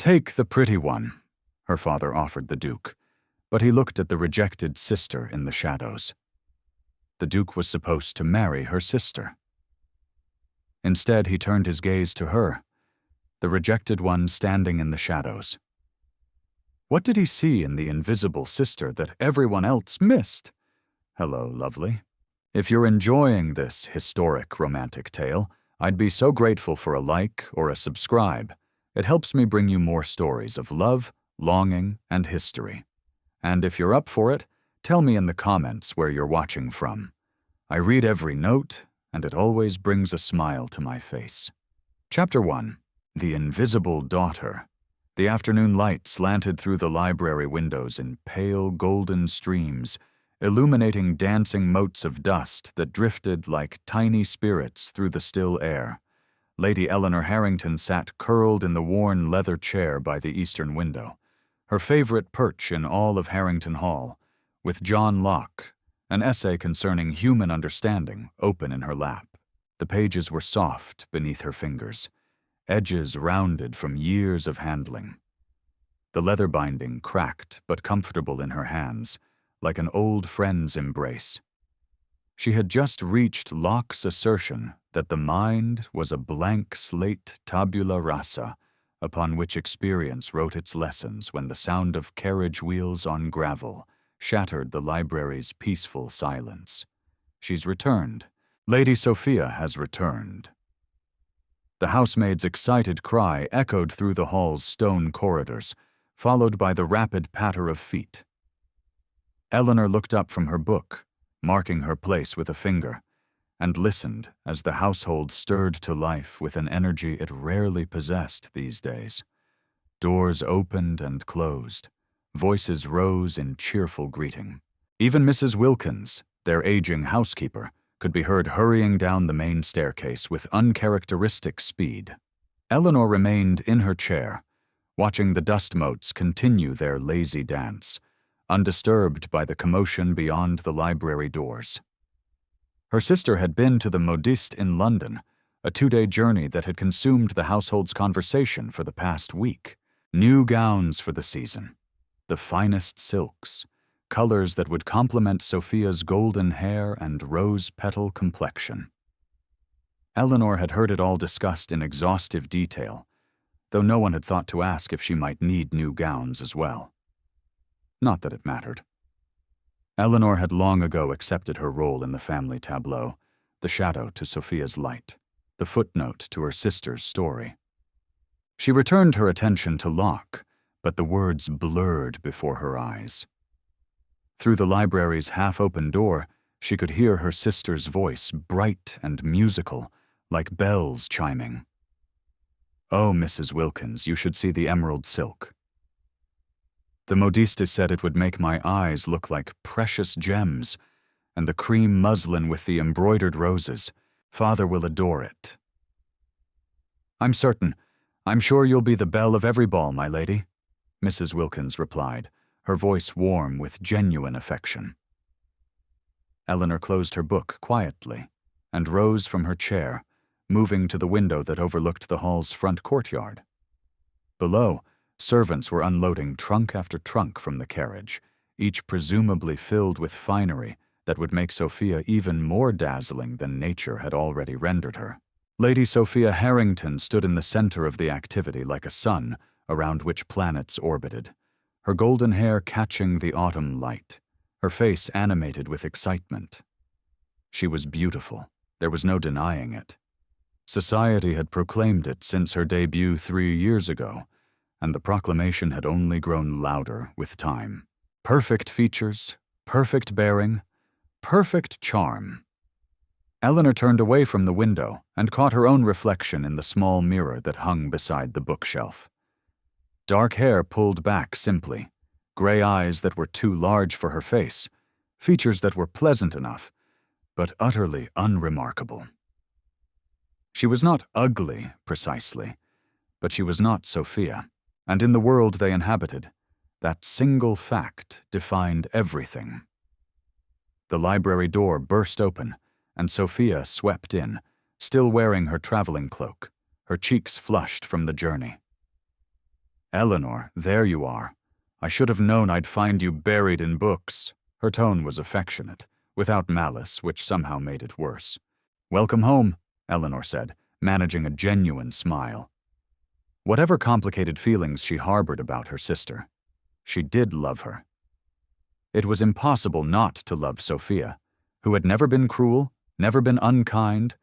"Take the pretty one," her father offered the Duke, but he looked at the rejected sister in the shadows. The Duke was supposed to marry her sister. Instead, he turned his gaze to her, the rejected one standing in the shadows. What did he see in the invisible sister that everyone else missed? Hello, lovely. If you're enjoying this historic romantic tale, I'd be so grateful for a like or a subscribe. It helps me bring you more stories of love, longing, and history. And if you're up for it, tell me in the comments where you're watching from. I read every note, and it always brings a smile to my face. Chapter 1. The Invisible Daughter. The afternoon light slanted through the library windows in pale golden streams, illuminating dancing motes of dust that drifted like tiny spirits through the still air. Lady Eleanor Harrington sat curled in the worn leather chair by the eastern window, her favorite perch in all of Harrington Hall, with John Locke, an essay concerning human understanding, open in her lap. The pages were soft beneath her fingers, edges rounded from years of handling. The leather binding cracked but comfortable in her hands, like an old friend's embrace. She had just reached Locke's assertion that the mind was a blank slate tabula rasa, upon which experience wrote its lessons when the sound of carriage wheels on gravel shattered the library's peaceful silence. She's returned. Lady Sophia has returned. The housemaid's excited cry echoed through the hall's stone corridors, followed by the rapid patter of feet. Eleanor looked up from her book, marking her place with a finger, and listened as the household stirred to life with an energy it rarely possessed these days. Doors opened and closed. Voices rose in cheerful greeting. Even Mrs. Wilkins, their aging housekeeper, could be heard hurrying down the main staircase with uncharacteristic speed. Eleanor remained in her chair, watching the dust motes continue their lazy dance, undisturbed by the commotion beyond the library doors. Her sister had been to the modiste in London, a 2-day journey that had consumed the household's conversation for the past week. New gowns for the season, the finest silks, colors that would complement Sophia's golden hair and rose-petal complexion. Eleanor had heard it all discussed in exhaustive detail, though no one had thought to ask if she might need new gowns as well. Not that it mattered. Eleanor had long ago accepted her role in the family tableau, the shadow to Sophia's light, the footnote to her sister's story. She returned her attention to Locke, but the words blurred before her eyes. Through the library's half-open door, she could hear her sister's voice, bright and musical, like bells chiming. "Oh, Mrs. Wilkins, you should see the emerald silk. The modiste said it would make my eyes look like precious gems, and the cream muslin with the embroidered roses. Father will adore it." "I'm certain. I'm sure you'll be the belle of every ball, my lady," Mrs. Wilkins replied, her voice warm with genuine affection. Eleanor closed her book quietly and rose from her chair, moving to the window that overlooked the hall's front courtyard. Below, servants were unloading trunk after trunk from the carriage, each presumably filled with finery that would make Sophia even more dazzling than nature had already rendered her. Lady Sophia Harrington stood in the center of the activity like a sun around which planets orbited, her golden hair catching the autumn light, her face animated with excitement. She was beautiful. There was no denying it. Society had proclaimed it since her debut 3 years ago, and the proclamation had only grown louder with time. Perfect features, perfect bearing, perfect charm. Eleanor turned away from the window and caught her own reflection in the small mirror that hung beside the bookshelf. Dark hair pulled back simply, gray eyes that were too large for her face, features that were pleasant enough, but utterly unremarkable. She was not ugly, precisely, but she was not Sophia, and in the world they inhabited, that single fact defined everything. The library door burst open, and Sophia swept in, still wearing her traveling cloak, her cheeks flushed from the journey. Eleanor, there you are. I should have known I'd find you buried in books. Her tone was affectionate, without malice, which somehow made it worse. Welcome home, Eleanor said, managing a genuine smile. Whatever complicated feelings she harbored about her sister, she did love her. It was impossible not to love Sophia, who had never been cruel, never been unkind,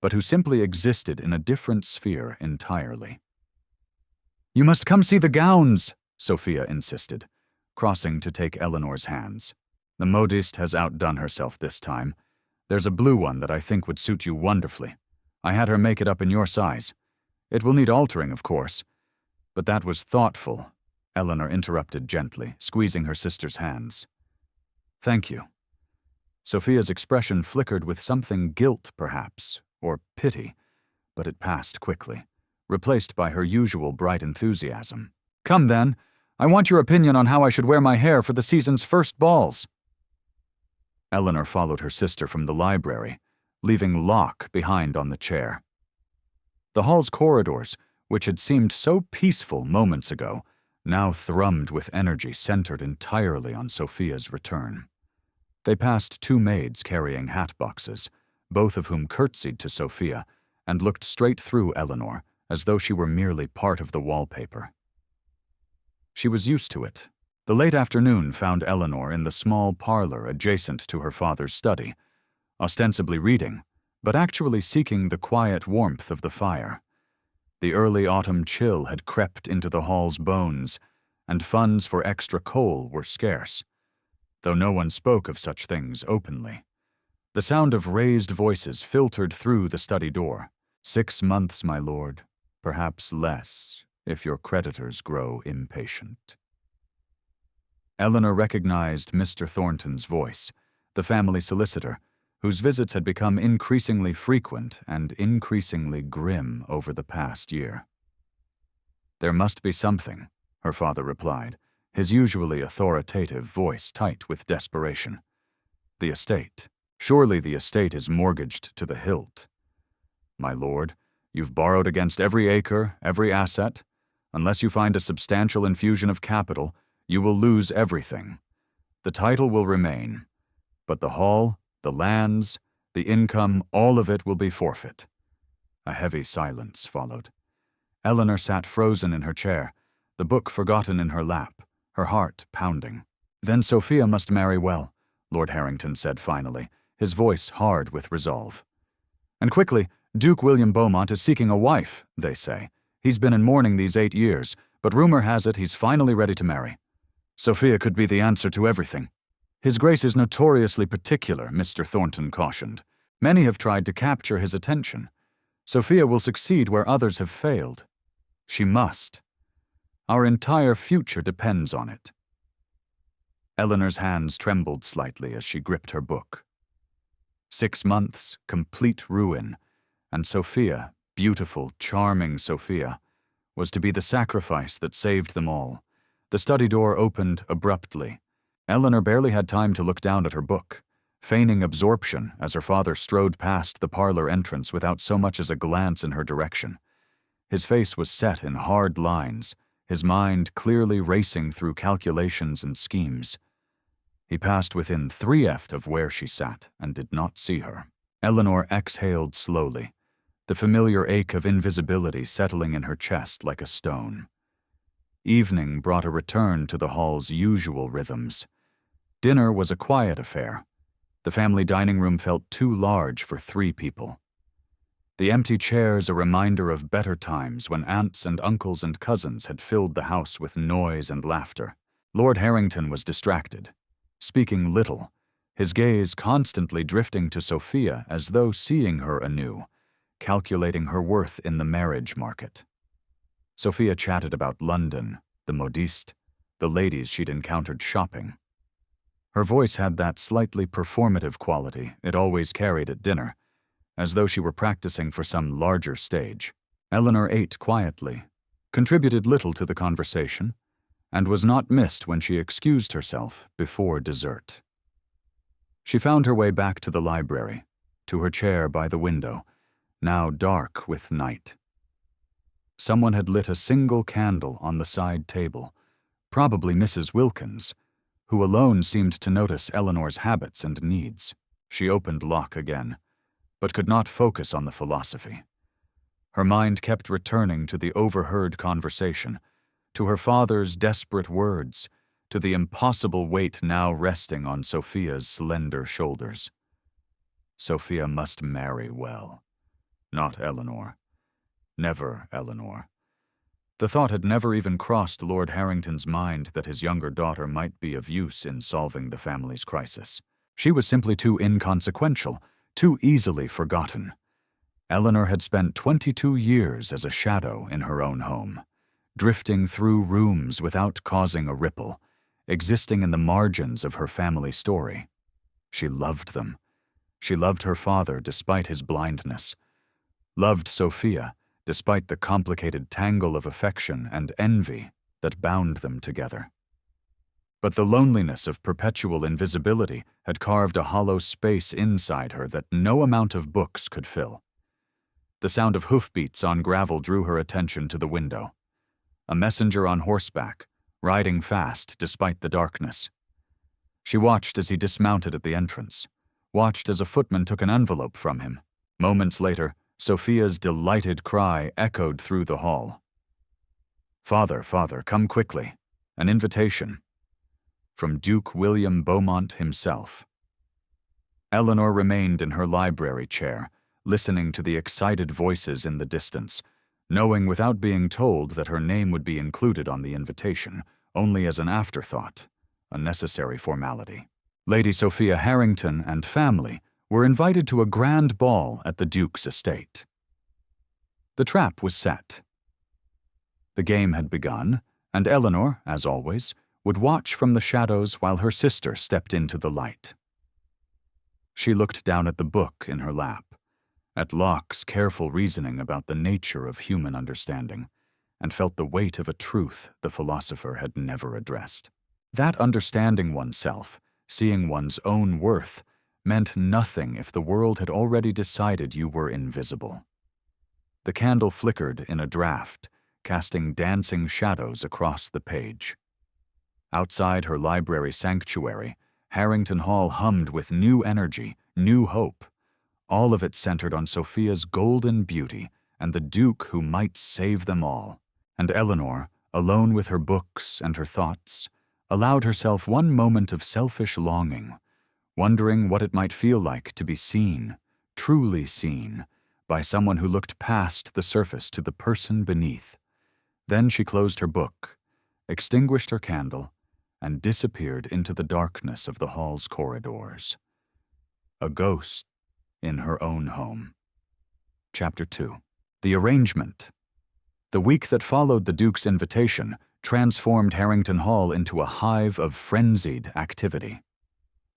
but who simply existed in a different sphere entirely. You must come see the gowns, Sophia insisted, crossing to take Eleanor's hands. The modiste has outdone herself this time. There's a blue one that I think would suit you wonderfully. I had her make it up in your size. It will need altering, of course. But that was thoughtful, Eleanor interrupted gently, squeezing her sister's hands. Thank you. Sophia's expression flickered with something guilt, perhaps, or pity, but it passed quickly, replaced by her usual bright enthusiasm. Come then, I want your opinion on how I should wear my hair for the season's first balls. Eleanor followed her sister from the library, leaving Locke behind on the chair. The hall's corridors, which had seemed so peaceful moments ago, now thrummed with energy centered entirely on Sophia's return. They passed two maids carrying hat boxes, both of whom curtsied to Sophia and looked straight through Eleanor, as though she were merely part of the wallpaper. She was used to it. The late afternoon found Eleanor in the small parlor adjacent to her father's study, ostensibly reading, but actually seeking the quiet warmth of the fire. The early autumn chill had crept into the hall's bones, and funds for extra coal were scarce, though no one spoke of such things openly. The sound of raised voices filtered through the study door. 6 months, my lord, perhaps less, if your creditors grow impatient. Eleanor recognized Mr. Thornton's voice, the family solicitor, whose visits had become increasingly frequent and increasingly grim over the past year. There must be something, her father replied, his usually authoritative voice tight with desperation. The estate. Surely the estate is mortgaged to the hilt. My lord, you've borrowed against every acre, every asset. Unless you find a substantial infusion of capital, you will lose everything. The title will remain, but the hall, the lands, the income, all of it will be forfeit. A heavy silence followed. Eleanor sat frozen in her chair, the book forgotten in her lap, her heart pounding. Then Sophia must marry well, Lord Harrington said finally, his voice hard with resolve. And quickly, Duke William Beaumont is seeking a wife, they say. He's been in mourning these 8 years, but rumor has it he's finally ready to marry. Sophia could be the answer to everything. His Grace is notoriously particular, Mr. Thornton cautioned. Many have tried to capture his attention. Sophia will succeed where others have failed. She must. Our entire future depends on it. Eleanor's hands trembled slightly as she gripped her book. 6 months, complete ruin, and Sophia, beautiful, charming Sophia, was to be the sacrifice that saved them all. The study door opened abruptly. Eleanor barely had time to look down at her book, feigning absorption as her father strode past the parlor entrance without so much as a glance in her direction. His face was set in hard lines, his mind clearly racing through calculations and schemes. He passed within 3 ft of where she sat and did not see her. Eleanor exhaled slowly, the familiar ache of invisibility settling in her chest like a stone. Evening brought a return to the hall's usual rhythms. Dinner was a quiet affair. The family dining room felt too large for 3 people. The empty chairs a reminder of better times when aunts and uncles and cousins had filled the house with noise and laughter. Lord Harrington was distracted, speaking little, his gaze constantly drifting to Sophia as though seeing her anew, calculating her worth in the marriage market. Sophia chatted about London, the modiste, the ladies she'd encountered shopping. Her voice had that slightly performative quality it always carried at dinner, as though she were practicing for some larger stage. Eleanor ate quietly, contributed little to the conversation, and was not missed when she excused herself before dessert. She found her way back to the library, to her chair by the window, now dark with night. Someone had lit a single candle on the side table, probably Mrs. Wilkins, who alone seemed to notice Eleanor's habits and needs. She opened Locke again, but could not focus on the philosophy. Her mind kept returning to the overheard conversation, to her father's desperate words, to the impossible weight now resting on Sophia's slender shoulders. Sophia must marry well. Not Eleanor. Never Eleanor. The thought had never even crossed Lord Harrington's mind that his younger daughter might be of use in solving the family's crisis. She was simply too inconsequential, too easily forgotten. Eleanor had spent 22 years as a shadow in her own home, drifting through rooms without causing a ripple, existing in the margins of her family story. She loved them. She loved her father despite his blindness, loved Sophia despite the complicated tangle of affection and envy that bound them together. But the loneliness of perpetual invisibility had carved a hollow space inside her that no amount of books could fill. The sound of hoofbeats on gravel drew her attention to the window. A messenger on horseback, riding fast despite the darkness. She watched as he dismounted at the entrance, watched as a footman took an envelope from him. Moments later, Sophia's delighted cry echoed through the hall. "Father, father, come quickly. An invitation." From Duke William Beaumont himself. Eleanor remained in her library chair, listening to the excited voices in the distance, knowing without being told that her name would be included on the invitation, only as an afterthought, a necessary formality. Lady Sophia Harrington and family were invited to a grand ball at the Duke's estate. The trap was set. The game had begun, and Eleanor, as always, would watch from the shadows while her sister stepped into the light. She looked down at the book in her lap, at Locke's careful reasoning about the nature of human understanding, and felt the weight of a truth the philosopher had never addressed. That understanding oneself, seeing one's own worth, meant nothing if the world had already decided you were invisible. The candle flickered in a draught, casting dancing shadows across the page. Outside her library sanctuary, Harrington Hall hummed with new energy, new hope. All of it centered on Sophia's golden beauty and the Duke who might save them all. And Eleanor, alone with her books and her thoughts, allowed herself one moment of selfish longing, wondering what it might feel like to be seen, truly seen, by someone who looked past the surface to the person beneath. Then she closed her book, extinguished her candle, and disappeared into the darkness of the hall's corridors. A ghost in her own home. Chapter 2. The arrangement. The week that followed the Duke's invitation transformed Harrington Hall into a hive of frenzied activity.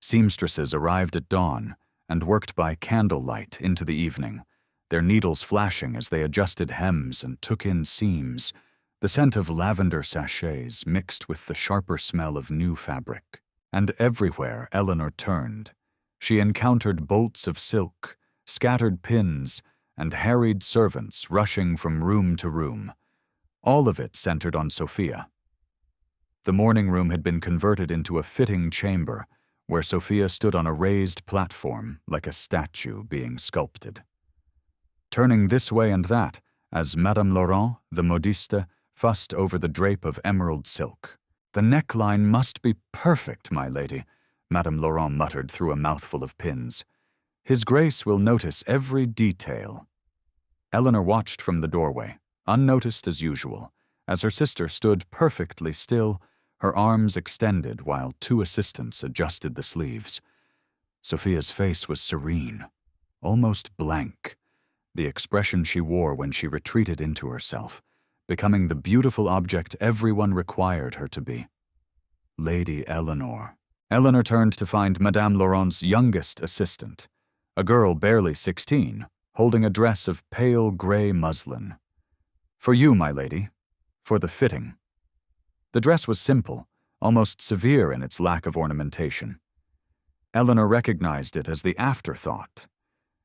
Seamstresses arrived at dawn and worked by candlelight into the evening, their needles flashing as they adjusted hems and took in seams, the scent of lavender sachets mixed with the sharper smell of new fabric. And everywhere Eleanor turned, she encountered bolts of silk, scattered pins, and harried servants rushing from room to room. All of it centered on Sophia. The morning room had been converted into a fitting chamber, where Sophia stood on a raised platform like a statue being sculpted. Turning this way and that, as Madame Laurent, the modiste, fussed over the drape of emerald silk. "The neckline must be perfect, my lady," Madame Laurent muttered through a mouthful of pins. "His Grace will notice every detail." Eleanor watched from the doorway, unnoticed as usual, as her sister stood perfectly still, her arms extended while two assistants adjusted the sleeves. Sophia's face was serene, almost blank, the expression she wore when she retreated into herself, becoming the beautiful object everyone required her to be. Lady Eleanor. Eleanor turned to find Madame Laurent's youngest assistant, a girl barely 16, holding a dress of pale gray muslin. "For you, my lady, for the fitting." The dress was simple, almost severe in its lack of ornamentation. Eleanor recognized it as the afterthought.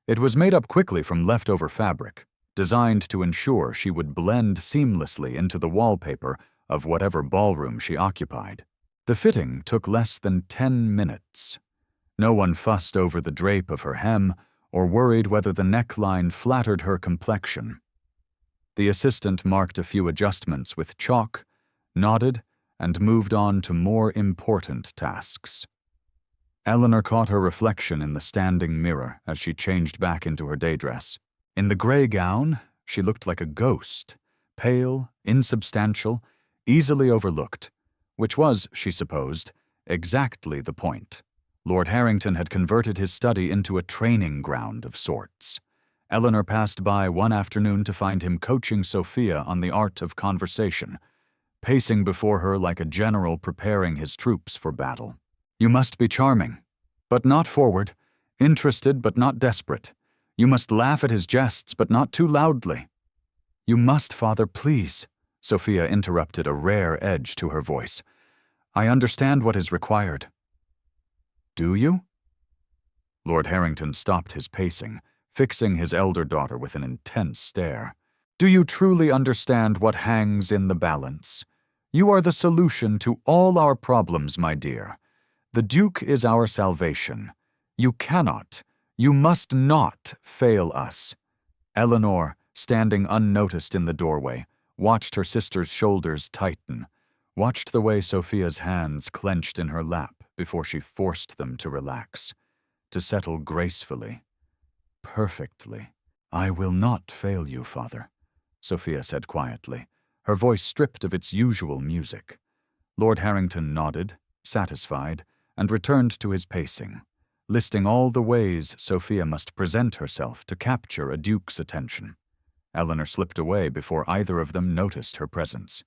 It was made up quickly from leftover fabric, designed to ensure she would blend seamlessly into the wallpaper of whatever ballroom she occupied. The fitting took less than 10 minutes. No one fussed over the drape of her hem or worried whether the neckline flattered her complexion. The assistant marked a few adjustments with chalk, nodded, and moved on to more important tasks. Eleanor caught her reflection in the standing mirror as she changed back into her day dress. In the gray gown, she looked like a ghost, pale, insubstantial, easily overlooked, which was, she supposed, exactly the point. Lord Harrington had converted his study into a training ground of sorts. Eleanor passed by one afternoon to find him coaching Sophia on the art of conversation, pacing before her like a general preparing his troops for battle. You must be charming, but not forward, interested but not desperate. You must laugh at his jests, but not too loudly. You must, Father, please. Sophia interrupted, a rare edge to her voice. I understand what is required. Do you? Lord Harrington stopped his pacing, fixing his elder daughter with an intense stare. Do you truly understand what hangs in the balance? You are the solution to all our problems, my dear. The Duke is our salvation. You cannot, you must not fail us. Eleanor, standing unnoticed in the doorway, watched her sister's shoulders tighten, watched the way Sophia's hands clenched in her lap before she forced them to relax, to settle gracefully, perfectly. I will not fail you, Father, Sophia said quietly, her voice stripped of its usual music. Lord Harrington nodded, satisfied, and returned to his pacing, listing all the ways Sophia must present herself to capture a duke's attention. Eleanor slipped away before either of them noticed her presence.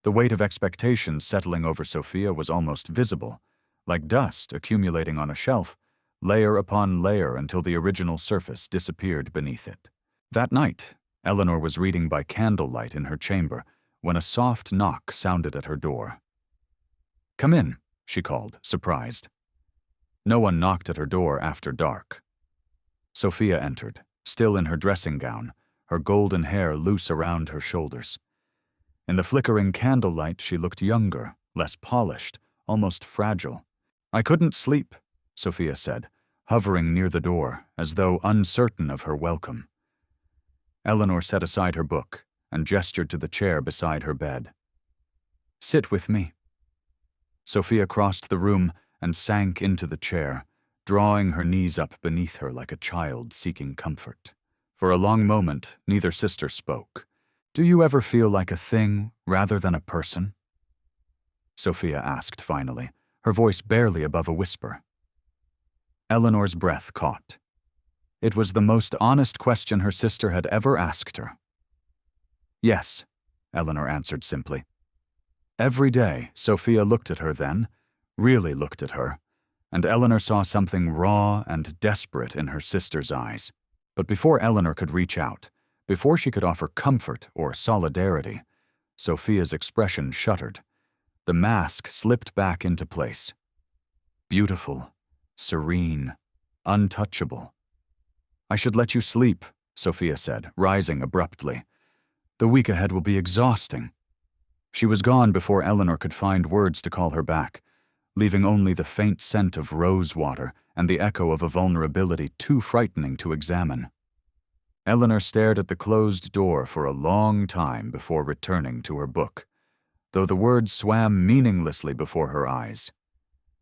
The weight of expectations settling over Sophia was almost visible, like dust accumulating on a shelf, layer upon layer until the original surface disappeared beneath it. That night, Eleanor was reading by candlelight in her chamber when a soft knock sounded at her door. Come in, she called, surprised. No one knocked at her door after dark. Sophia entered, still in her dressing gown, her golden hair loose around her shoulders. In the flickering candlelight, she looked younger, less polished, almost fragile. I couldn't sleep, Sophia said, hovering near the door, as though uncertain of her welcome. Eleanor set aside her book and gestured to the chair beside her bed. Sit with me. Sophia crossed the room and sank into the chair, drawing her knees up beneath her like a child seeking comfort. For a long moment, neither sister spoke. Do you ever feel like a thing rather than a person? Sophia asked finally, her voice barely above a whisper. Eleanor's breath caught. It was the most honest question her sister had ever asked her. Yes, Eleanor answered simply. Every day, Sophia looked at her then, really looked at her, and Eleanor saw something raw and desperate in her sister's eyes. But before Eleanor could reach out, before she could offer comfort or solidarity, Sophia's expression shuddered. The mask slipped back into place. Beautiful, serene, untouchable. I should let you sleep, Sophia said, rising abruptly. The week ahead will be exhausting. She was gone before Eleanor could find words to call her back, leaving only the faint scent of rose water and the echo of a vulnerability too frightening to examine. Eleanor stared at the closed door for a long time before returning to her book, though the words swam meaninglessly before her eyes.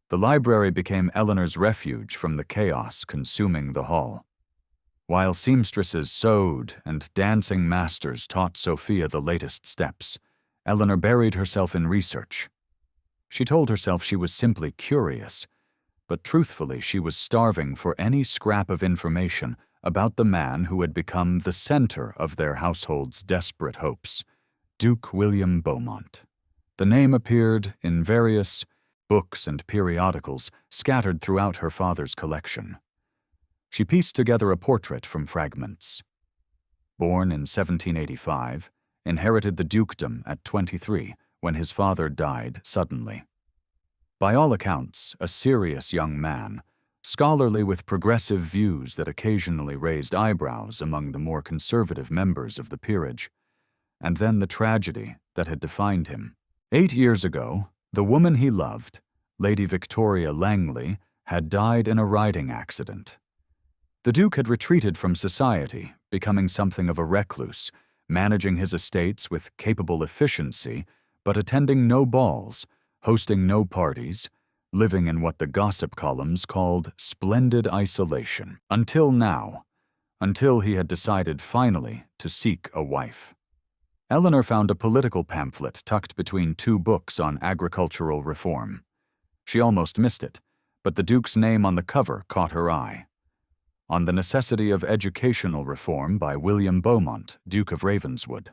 The library became Eleanor's refuge from the chaos consuming the hall. While seamstresses sewed and dancing masters taught Sophia the latest steps, Eleanor buried herself in research. She told herself she was simply curious, but truthfully she was starving for any scrap of information about the man who had become the center of their household's desperate hopes, Duke William Beaumont. The name appeared in various books and periodicals scattered throughout her father's collection. She pieced together a portrait from fragments. Born in 1785, inherited the dukedom at 23 when his father died suddenly. By all accounts, a serious young man, scholarly with progressive views that occasionally raised eyebrows among the more conservative members of the peerage. And then the tragedy that had defined him. 8 years ago, the woman he loved, Lady Victoria Langley, had died in a riding accident. The Duke had retreated from society, becoming something of a recluse, managing his estates with capable efficiency, but attending no balls, hosting no parties, living in what the gossip columns called splendid isolation. Until now, until he had decided finally to seek a wife. Eleanor found a political pamphlet tucked between 2 books on agricultural reform. She almost missed it, but the Duke's name on the cover caught her eye. On the Necessity of Educational Reform by William Beaumont, Duke of Ravenswood.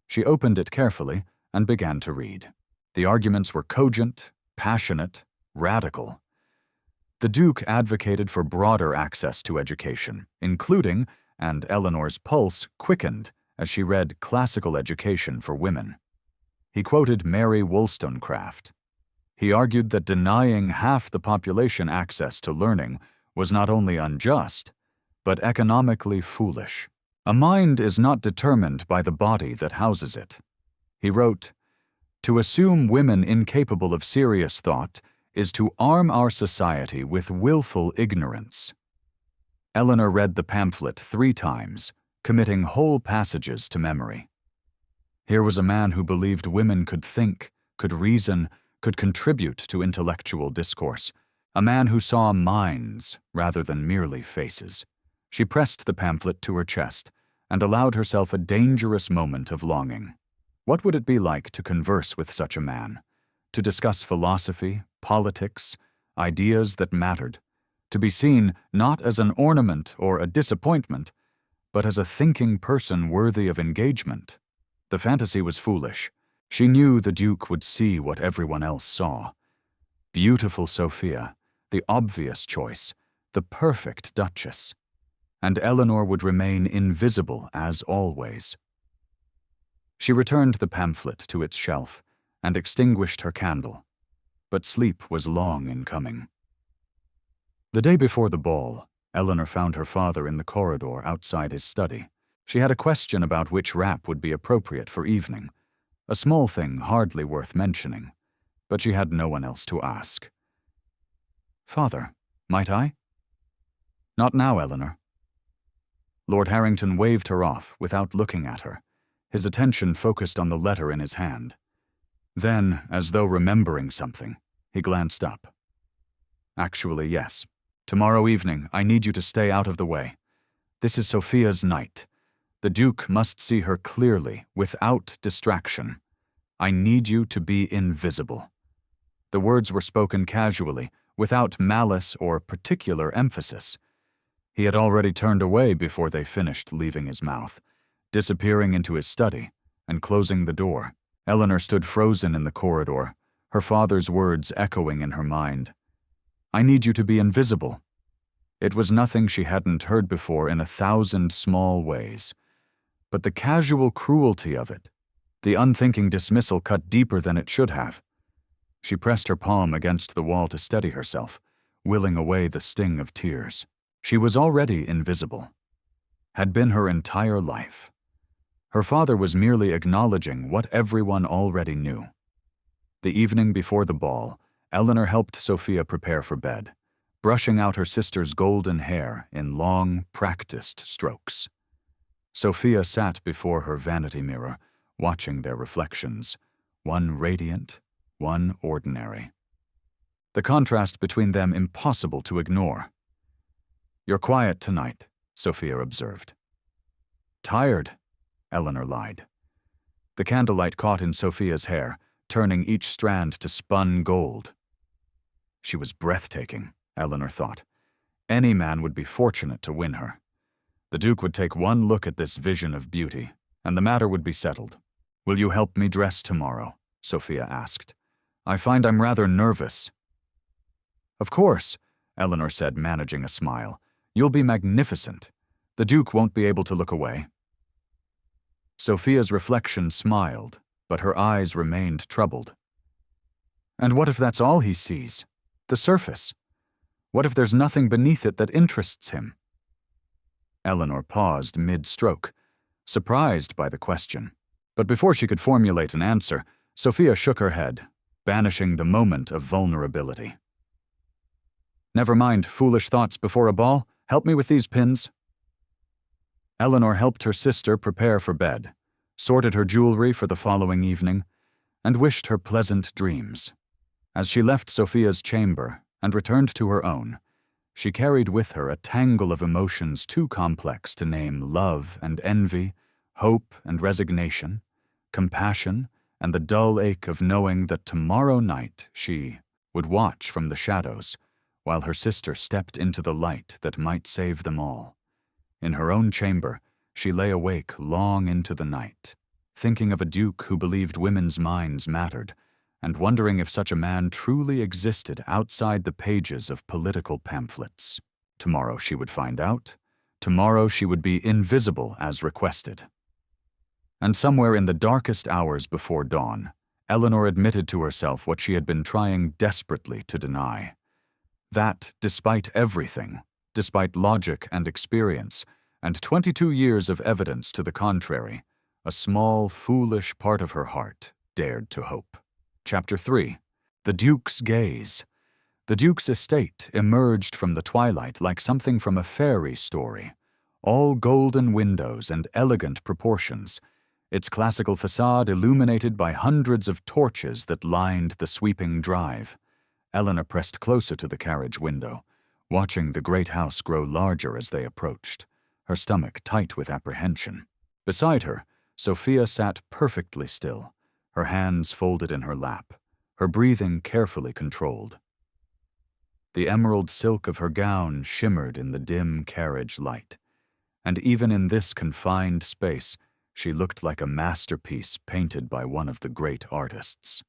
She opened it carefully and began to read. The arguments were cogent, passionate, radical. The Duke advocated for broader access to education, including, and Eleanor's pulse quickened as she read Classical Education for Women. He quoted Mary Wollstonecraft. He argued that denying half the population access to learning was not only unjust, but economically foolish. A mind is not determined by the body that houses it. He wrote, "To assume women incapable of serious thought is to arm our society with willful ignorance." Eleanor read the pamphlet 3 times, committing whole passages to memory. Here was a man who believed women could think, could reason, could contribute to intellectual discourse, a man who saw minds rather than merely faces. She pressed the pamphlet to her chest and allowed herself a dangerous moment of longing. What would it be like to converse with such a man, to discuss philosophy, politics, ideas that mattered, to be seen not as an ornament or a disappointment, but as a thinking person worthy of engagement? The fantasy was foolish. She knew the Duke would see what everyone else saw. Beautiful Sophia, the obvious choice, the perfect Duchess. And Eleanor would remain invisible as always. She returned the pamphlet to its shelf and extinguished her candle, but sleep was long in coming. The day before the ball, Eleanor found her father in the corridor outside his study. She had a question about which wrap would be appropriate for evening, a small thing hardly worth mentioning, but she had no one else to ask. "Father, might I?" "Not now, Eleanor." Lord Harrington waved her off without looking at her, his attention focused on the letter in his hand. Then, as though remembering something, he glanced up. "Actually, yes. Tomorrow evening, I need you to stay out of the way. This is Sophia's night. The Duke must see her clearly, without distraction. I need you to be invisible." The words were spoken casually, without malice or particular emphasis. He had already turned away before they finished leaving his mouth, disappearing into his study and closing the door. Eleanor stood frozen in the corridor, her father's words echoing in her mind. "I need you to be invisible." It was nothing she hadn't heard before in 1,000 small ways. But the casual cruelty of it, the unthinking dismissal cut deeper than it should have. She pressed her palm against the wall to steady herself, willing away the sting of tears. She was already invisible. Had been her entire life. Her father was merely acknowledging what everyone already knew. The evening before the ball, Eleanor helped Sophia prepare for bed, brushing out her sister's golden hair in long, practiced strokes. Sophia sat before her vanity mirror, watching their reflections, one radiant, one ordinary. The contrast between them impossible to ignore. "You're quiet tonight," Sophia observed. "Tired," Eleanor lied. The candlelight caught in Sophia's hair, turning each strand to spun gold. She was breathtaking, Eleanor thought. Any man would be fortunate to win her. The Duke would take one look at this vision of beauty, and the matter would be settled. "Will you help me dress tomorrow?" Sophia asked. "I find I'm rather nervous." "Of course," Eleanor said, managing a smile. "You'll be magnificent. The Duke won't be able to look away." Sophia's reflection smiled, but her eyes remained troubled. "And what if that's all he sees? The surface? What if there's nothing beneath it that interests him? Eleanor paused mid-stroke, surprised by the question. But before she could formulate an answer, Sophia shook her head, banishing the moment of vulnerability. Never mind foolish thoughts before a ball. Help me with these pins. Eleanor helped her sister prepare for bed, sorted her jewelry for the following evening, and wished her pleasant dreams. As she left Sophia's chamber and returned to her own, she carried with her a tangle of emotions too complex to name love and envy, hope and resignation, compassion, and the dull ache of knowing that tomorrow night she would watch from the shadows while her sister stepped into the light that might save them all. In her own chamber, she lay awake long into the night, thinking of a duke who believed women's minds mattered, and wondering if such a man truly existed outside the pages of political pamphlets. Tomorrow she would find out. Tomorrow she would be invisible as requested. And somewhere in the darkest hours before dawn, Eleanor admitted to herself what she had been trying desperately to deny. That, despite everything, despite logic and experience, and 22 years of evidence to the contrary, a small, foolish part of her heart dared to hope. Chapter 3. The Duke's Gaze. The Duke's estate emerged from the twilight like something from a fairy story, all golden windows and elegant proportions, its classical facade illuminated by hundreds of torches that lined the sweeping drive. Eleanor pressed closer to the carriage window, watching the great house grow larger as they approached, her stomach tight with apprehension. Beside her, Sophia sat perfectly still, her hands folded in her lap, her breathing carefully controlled. The emerald silk of her gown shimmered in the dim carriage light, and even in this confined space, she looked like a masterpiece painted by one of the great artists.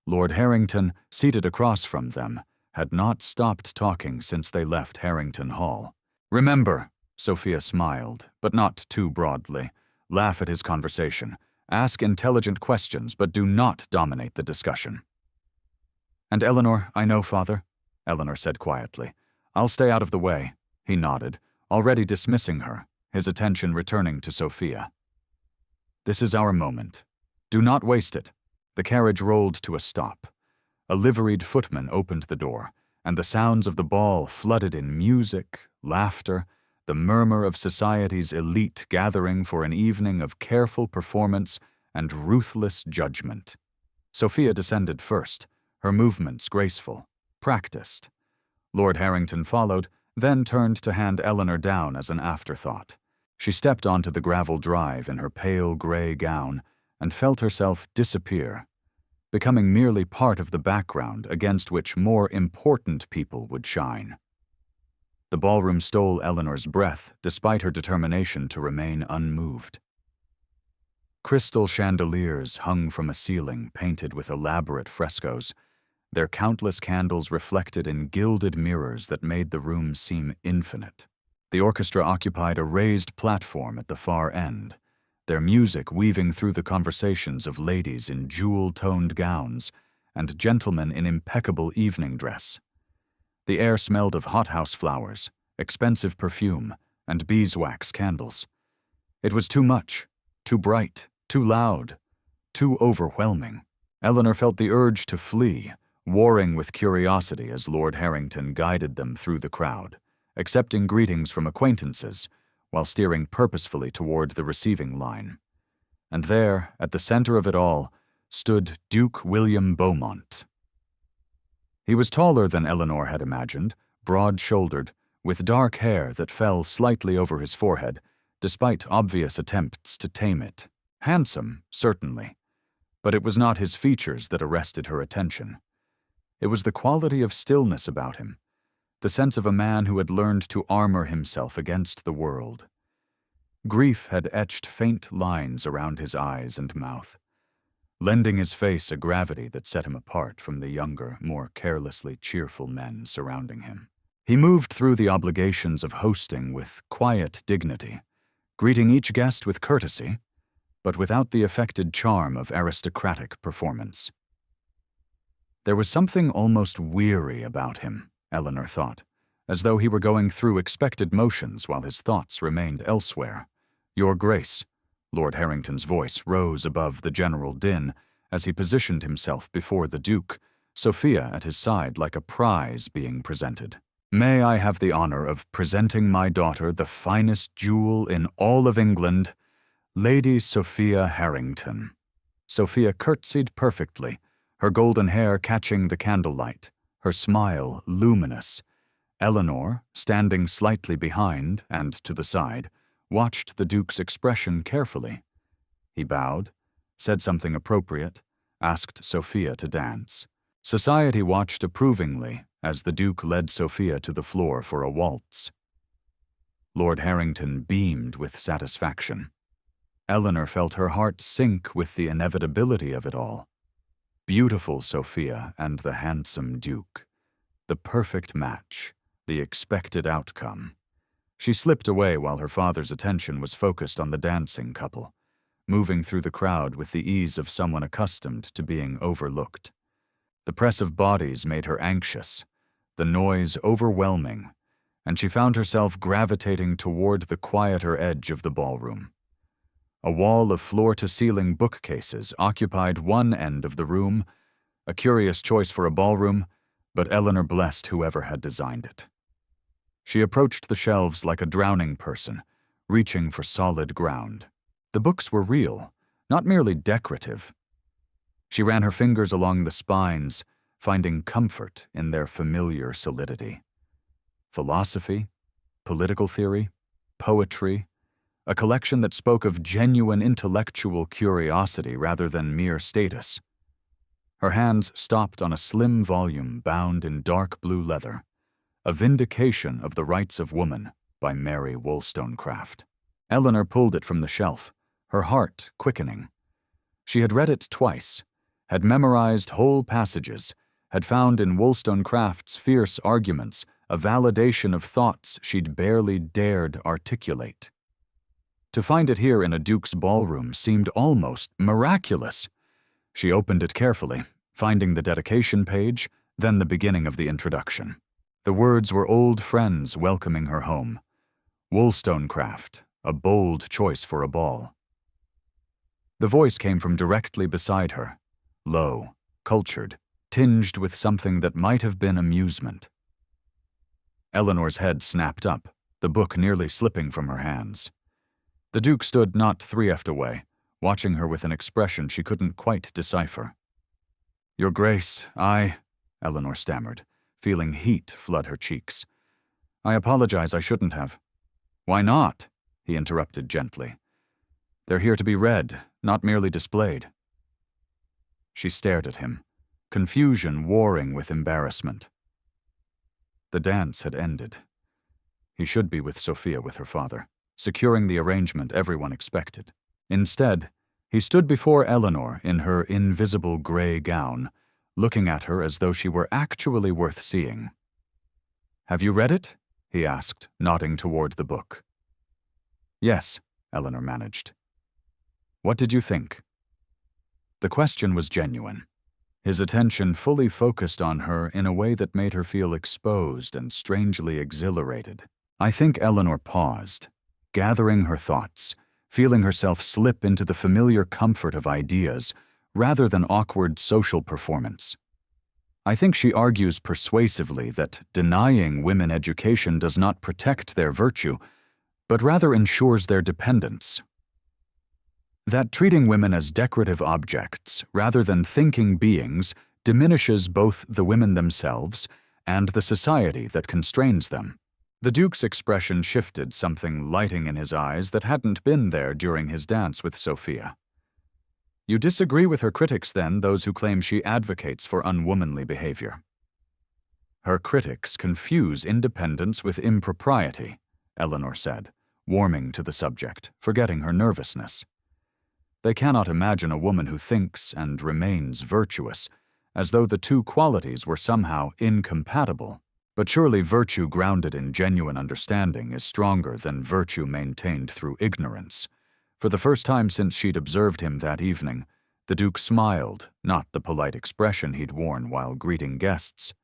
Lord Harrington, seated across from them, had not stopped talking since they left Harrington Hall. "Remember," Sophia smiled, but not too broadly, "laugh at his conversation. Ask intelligent questions, but do not dominate the discussion." "And Eleanor, I know, Father," Eleanor said quietly. "I'll stay out of the way." He nodded, already dismissing her, his attention returning to Sophia. "This is our moment. Do not waste it." The carriage rolled to a stop. A liveried footman opened the door, and the sounds of the ball flooded in music, laughter, the murmur of society's elite gathering for an evening of careful performance and ruthless judgment. Sophia descended first, her movements graceful, practiced. Lord Harrington followed, then turned to hand Eleanor down as an afterthought. She stepped onto the gravel drive in her pale gray gown and felt herself disappear, becoming merely part of the background against which more important people would shine. The ballroom stole Eleanor's breath despite her determination to remain unmoved. Crystal chandeliers hung from a ceiling painted with elaborate frescoes, their countless candles reflected in gilded mirrors that made the room seem infinite. The orchestra occupied a raised platform at the far end, their music weaving through the conversations of ladies in jewel-toned gowns and gentlemen in impeccable evening dress. The air smelled of hothouse flowers, expensive perfume, and beeswax candles. It was too much, too bright, too loud, too overwhelming. Eleanor felt the urge to flee, warring with curiosity as Lord Harrington guided them through the crowd, accepting greetings from acquaintances, while steering purposefully toward the receiving line. And there, at the center of it all, stood Duke William Beaumont. He was taller than Eleanor had imagined, broad-shouldered, with dark hair that fell slightly over his forehead, despite obvious attempts to tame it. Handsome, certainly, but it was not his features that arrested her attention. It was the quality of stillness about him, the sense of a man who had learned to armor himself against the world. Grief had etched faint lines around his eyes and mouth, lending his face a gravity that set him apart from the younger, more carelessly cheerful men surrounding him. He moved through the obligations of hosting with quiet dignity, greeting each guest with courtesy, but without the affected charm of aristocratic performance. There was something almost weary about him, Eleanor thought, as though he were going through expected motions while his thoughts remained elsewhere. "Your Grace," Lord Harrington's voice rose above the general din as he positioned himself before the Duke, Sophia at his side like a prize being presented. "May I have the honor of presenting my daughter, the finest jewel in all of England, Lady Sophia Harrington." Sophia curtsied perfectly, her golden hair catching the candlelight, her smile luminous. Eleanor, standing slightly behind and to the side, watched the Duke's expression carefully. He bowed, said something appropriate, asked Sophia to dance. Society watched approvingly as the Duke led Sophia to the floor for a waltz. Lord Harrington beamed with satisfaction. Eleanor felt her heart sink with the inevitability of it all. Beautiful Sophia and the handsome Duke. The perfect match, the expected outcome. She slipped away while her father's attention was focused on the dancing couple, moving through the crowd with the ease of someone accustomed to being overlooked. The press of bodies made her anxious, the noise overwhelming, and she found herself gravitating toward the quieter edge of the ballroom. A wall of floor-to-ceiling bookcases occupied one end of the room, a curious choice for a ballroom, but Eleanor blessed whoever had designed it. She approached the shelves like a drowning person, reaching for solid ground. The books were real, not merely decorative. She ran her fingers along the spines, finding comfort in their familiar solidity. Philosophy, political theory, poetry, a collection that spoke of genuine intellectual curiosity rather than mere status. Her hands stopped on a slim volume bound in dark blue leather, A Vindication of the Rights of Woman by Mary Wollstonecraft. Eleanor pulled it from the shelf, her heart quickening. She had read it twice, had memorized whole passages, had found in Wollstonecraft's fierce arguments a validation of thoughts she'd barely dared articulate. To find it here in a Duke's ballroom seemed almost miraculous. She opened it carefully, finding the dedication page, then the beginning of the introduction. The words were old friends welcoming her home. Wollstonecraft, a bold choice for a ball. The voice came from directly beside her, low, cultured, tinged with something that might have been amusement. Eleanor's head snapped up, the book nearly slipping from her hands. The Duke stood not 3 feet away, watching her with an expression she couldn't quite decipher. "Your Grace, Eleanor stammered, feeling heat flood her cheeks. "I apologize, I shouldn't have." "Why not?" he interrupted gently. "They're here to be read, not merely displayed." She stared at him, confusion warring with embarrassment. The dance had ended. He should be with Sophia with her father, securing the arrangement everyone expected. Instead, he stood before Eleanor in her invisible gray gown, looking at her as though she were actually worth seeing. "Have you read it?" he asked, nodding toward the book. "Yes," Eleanor managed. "What did you think?" The question was genuine, his attention fully focused on her in a way that made her feel exposed and strangely exhilarated. I think Eleanor paused, gathering her thoughts, feeling herself slip into the familiar comfort of ideas rather than awkward social performance. I think she argues persuasively that denying women education does not protect their virtue, but rather ensures their dependence. That treating women as decorative objects rather than thinking beings diminishes both the women themselves and the society that constrains them. The Duke's expression shifted, something lighting in his eyes that hadn't been there during his dance with Sophia. "You disagree with her critics, then, those who claim she advocates for unwomanly behavior?" "Her critics confuse independence with impropriety," Eleanor said, warming to the subject, forgetting her nervousness. "They cannot imagine a woman who thinks and remains virtuous, as though the two qualities were somehow incompatible. But surely virtue grounded in genuine understanding is stronger than virtue maintained through ignorance." For the first time since she'd observed him that evening, the Duke smiled, not the polite expression he'd worn while greeting guests,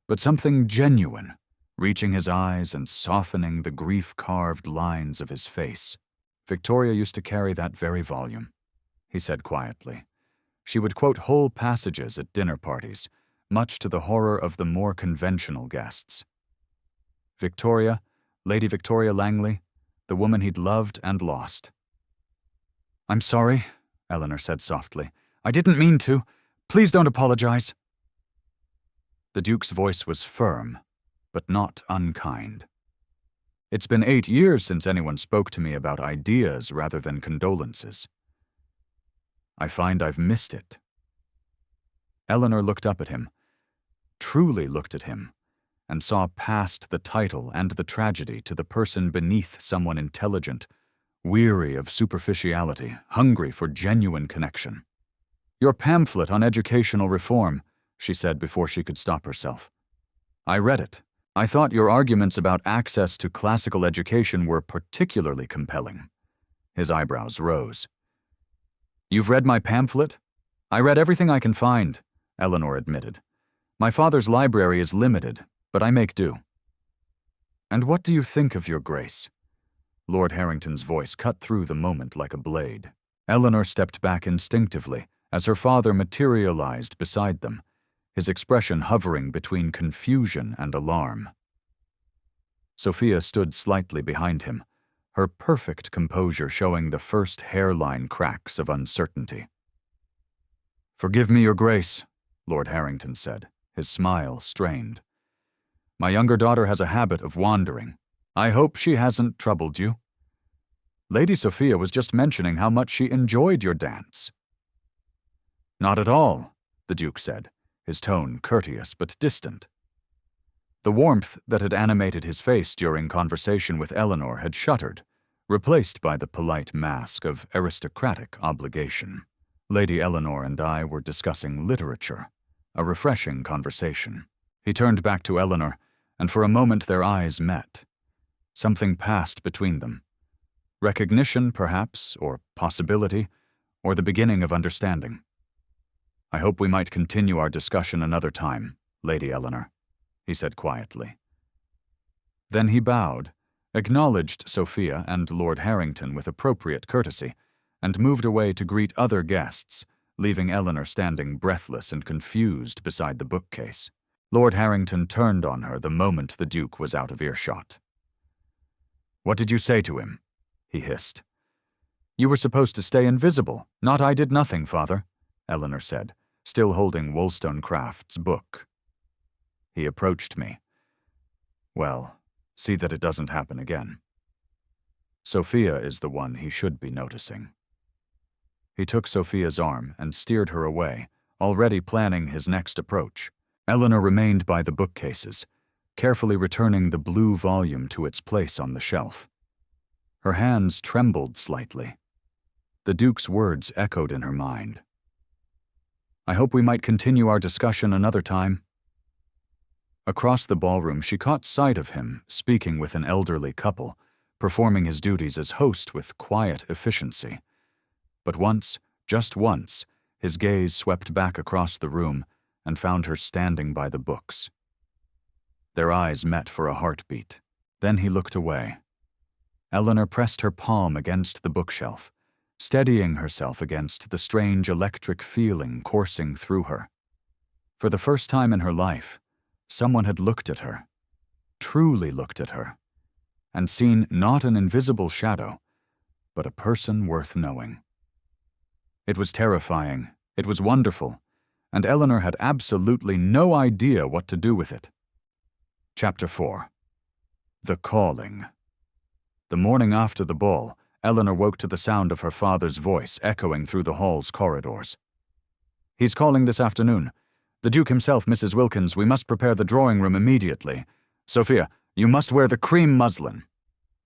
but something genuine, reaching his eyes and softening the grief-carved lines of his face. Victoria used to carry that very volume, he said quietly. She would quote whole passages at dinner parties, much to the horror of the more conventional guests. Victoria, Lady Victoria Langley, the woman he'd loved and lost. "I'm sorry," Eleanor said softly. "I didn't mean to. Please don't apologize." The Duke's voice was firm, but not unkind. "It's been 8 years since anyone spoke to me about ideas rather than condolences. I find I've missed it." Eleanor looked up at him, truly looked at him, and saw past the title and the tragedy to the person beneath, someone intelligent, weary of superficiality, hungry for genuine connection. "Your pamphlet on educational reform," she said before she could stop herself. "I read it. I thought your arguments about access to classical education were particularly compelling." His eyebrows rose. "You've read my pamphlet?" "I read everything I can find," Eleanor admitted. "My father's library is limited, but I make do." "And what do you think of your Grace?" Lord Harrington's voice cut through the moment like a blade. Eleanor stepped back instinctively as her father materialized beside them, his expression hovering between confusion and alarm. Sophia stood slightly behind him, her perfect composure showing the first hairline cracks of uncertainty. "Forgive me, Your Grace," Lord Harrington said, his smile strained. "My younger daughter has a habit of wandering. I hope she hasn't troubled you. Lady Sophia was just mentioning how much she enjoyed your dance." "Not at all," the Duke said, his tone courteous but distant. The warmth that had animated his face during conversation with Eleanor had shuttered, replaced by the polite mask of aristocratic obligation. Lady Eleanor and I were discussing literature, a refreshing conversation. He turned back to Eleanor, and for a moment their eyes met. Something passed between them. Recognition, perhaps, or possibility, or the beginning of understanding. "I hope we might continue our discussion another time, Lady Eleanor," he said quietly. Then he bowed, acknowledged Sophia and Lord Harrington with appropriate courtesy, and moved away to greet other guests, leaving Eleanor standing breathless and confused beside the bookcase. Lord Harrington turned on her the moment the Duke was out of earshot. "What did you say to him?" he hissed. "You were supposed to stay invisible, not I did nothing, Father," Eleanor said, still holding Wollstonecraft's book. "He approached me. Well, see that it doesn't happen again. Sophia is the one he should be noticing." He took Sophia's arm and steered her away, already planning his next approach. Eleanor remained by the bookcases, carefully returning the blue volume to its place on the shelf. Her hands trembled slightly. The Duke's words echoed in her mind. "I hope we might continue our discussion another time." Across the ballroom, she caught sight of him speaking with an elderly couple, performing his duties as host with quiet efficiency. But once, just once, his gaze swept back across the room and found her standing by the books. Their eyes met for a heartbeat. Then he looked away. Eleanor pressed her palm against the bookshelf, steadying herself against the strange electric feeling coursing through her. For the first time in her life, someone had looked at her, truly looked at her, and seen not an invisible shadow, but a person worth knowing. It was terrifying, it was wonderful, and Eleanor had absolutely no idea what to do with it. Chapter 4. The Calling. The morning after the ball, Eleanor woke to the sound of her father's voice echoing through the hall's corridors. "He's calling this afternoon. The Duke himself, Mrs. Wilkins, we must prepare the drawing room immediately. Sophia, you must wear the cream muslin.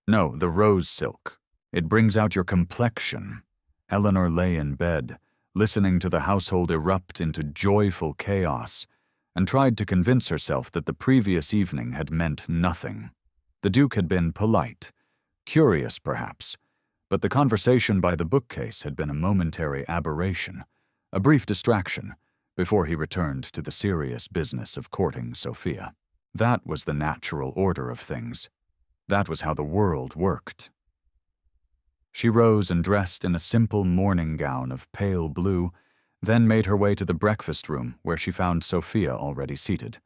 No, the rose silk. It brings out your complexion." Eleanor lay in bed, listening to the household erupt into joyful chaos, and tried to convince herself that the previous evening had meant nothing. The Duke had been polite, curious perhaps, but the conversation by the bookcase had been a momentary aberration, a brief distraction, before he returned to the serious business of courting Sophia. That was the natural order of things. That was how the world worked. She rose and dressed in a simple morning gown of pale blue, then made her way to the breakfast room where she found Sophia already seated,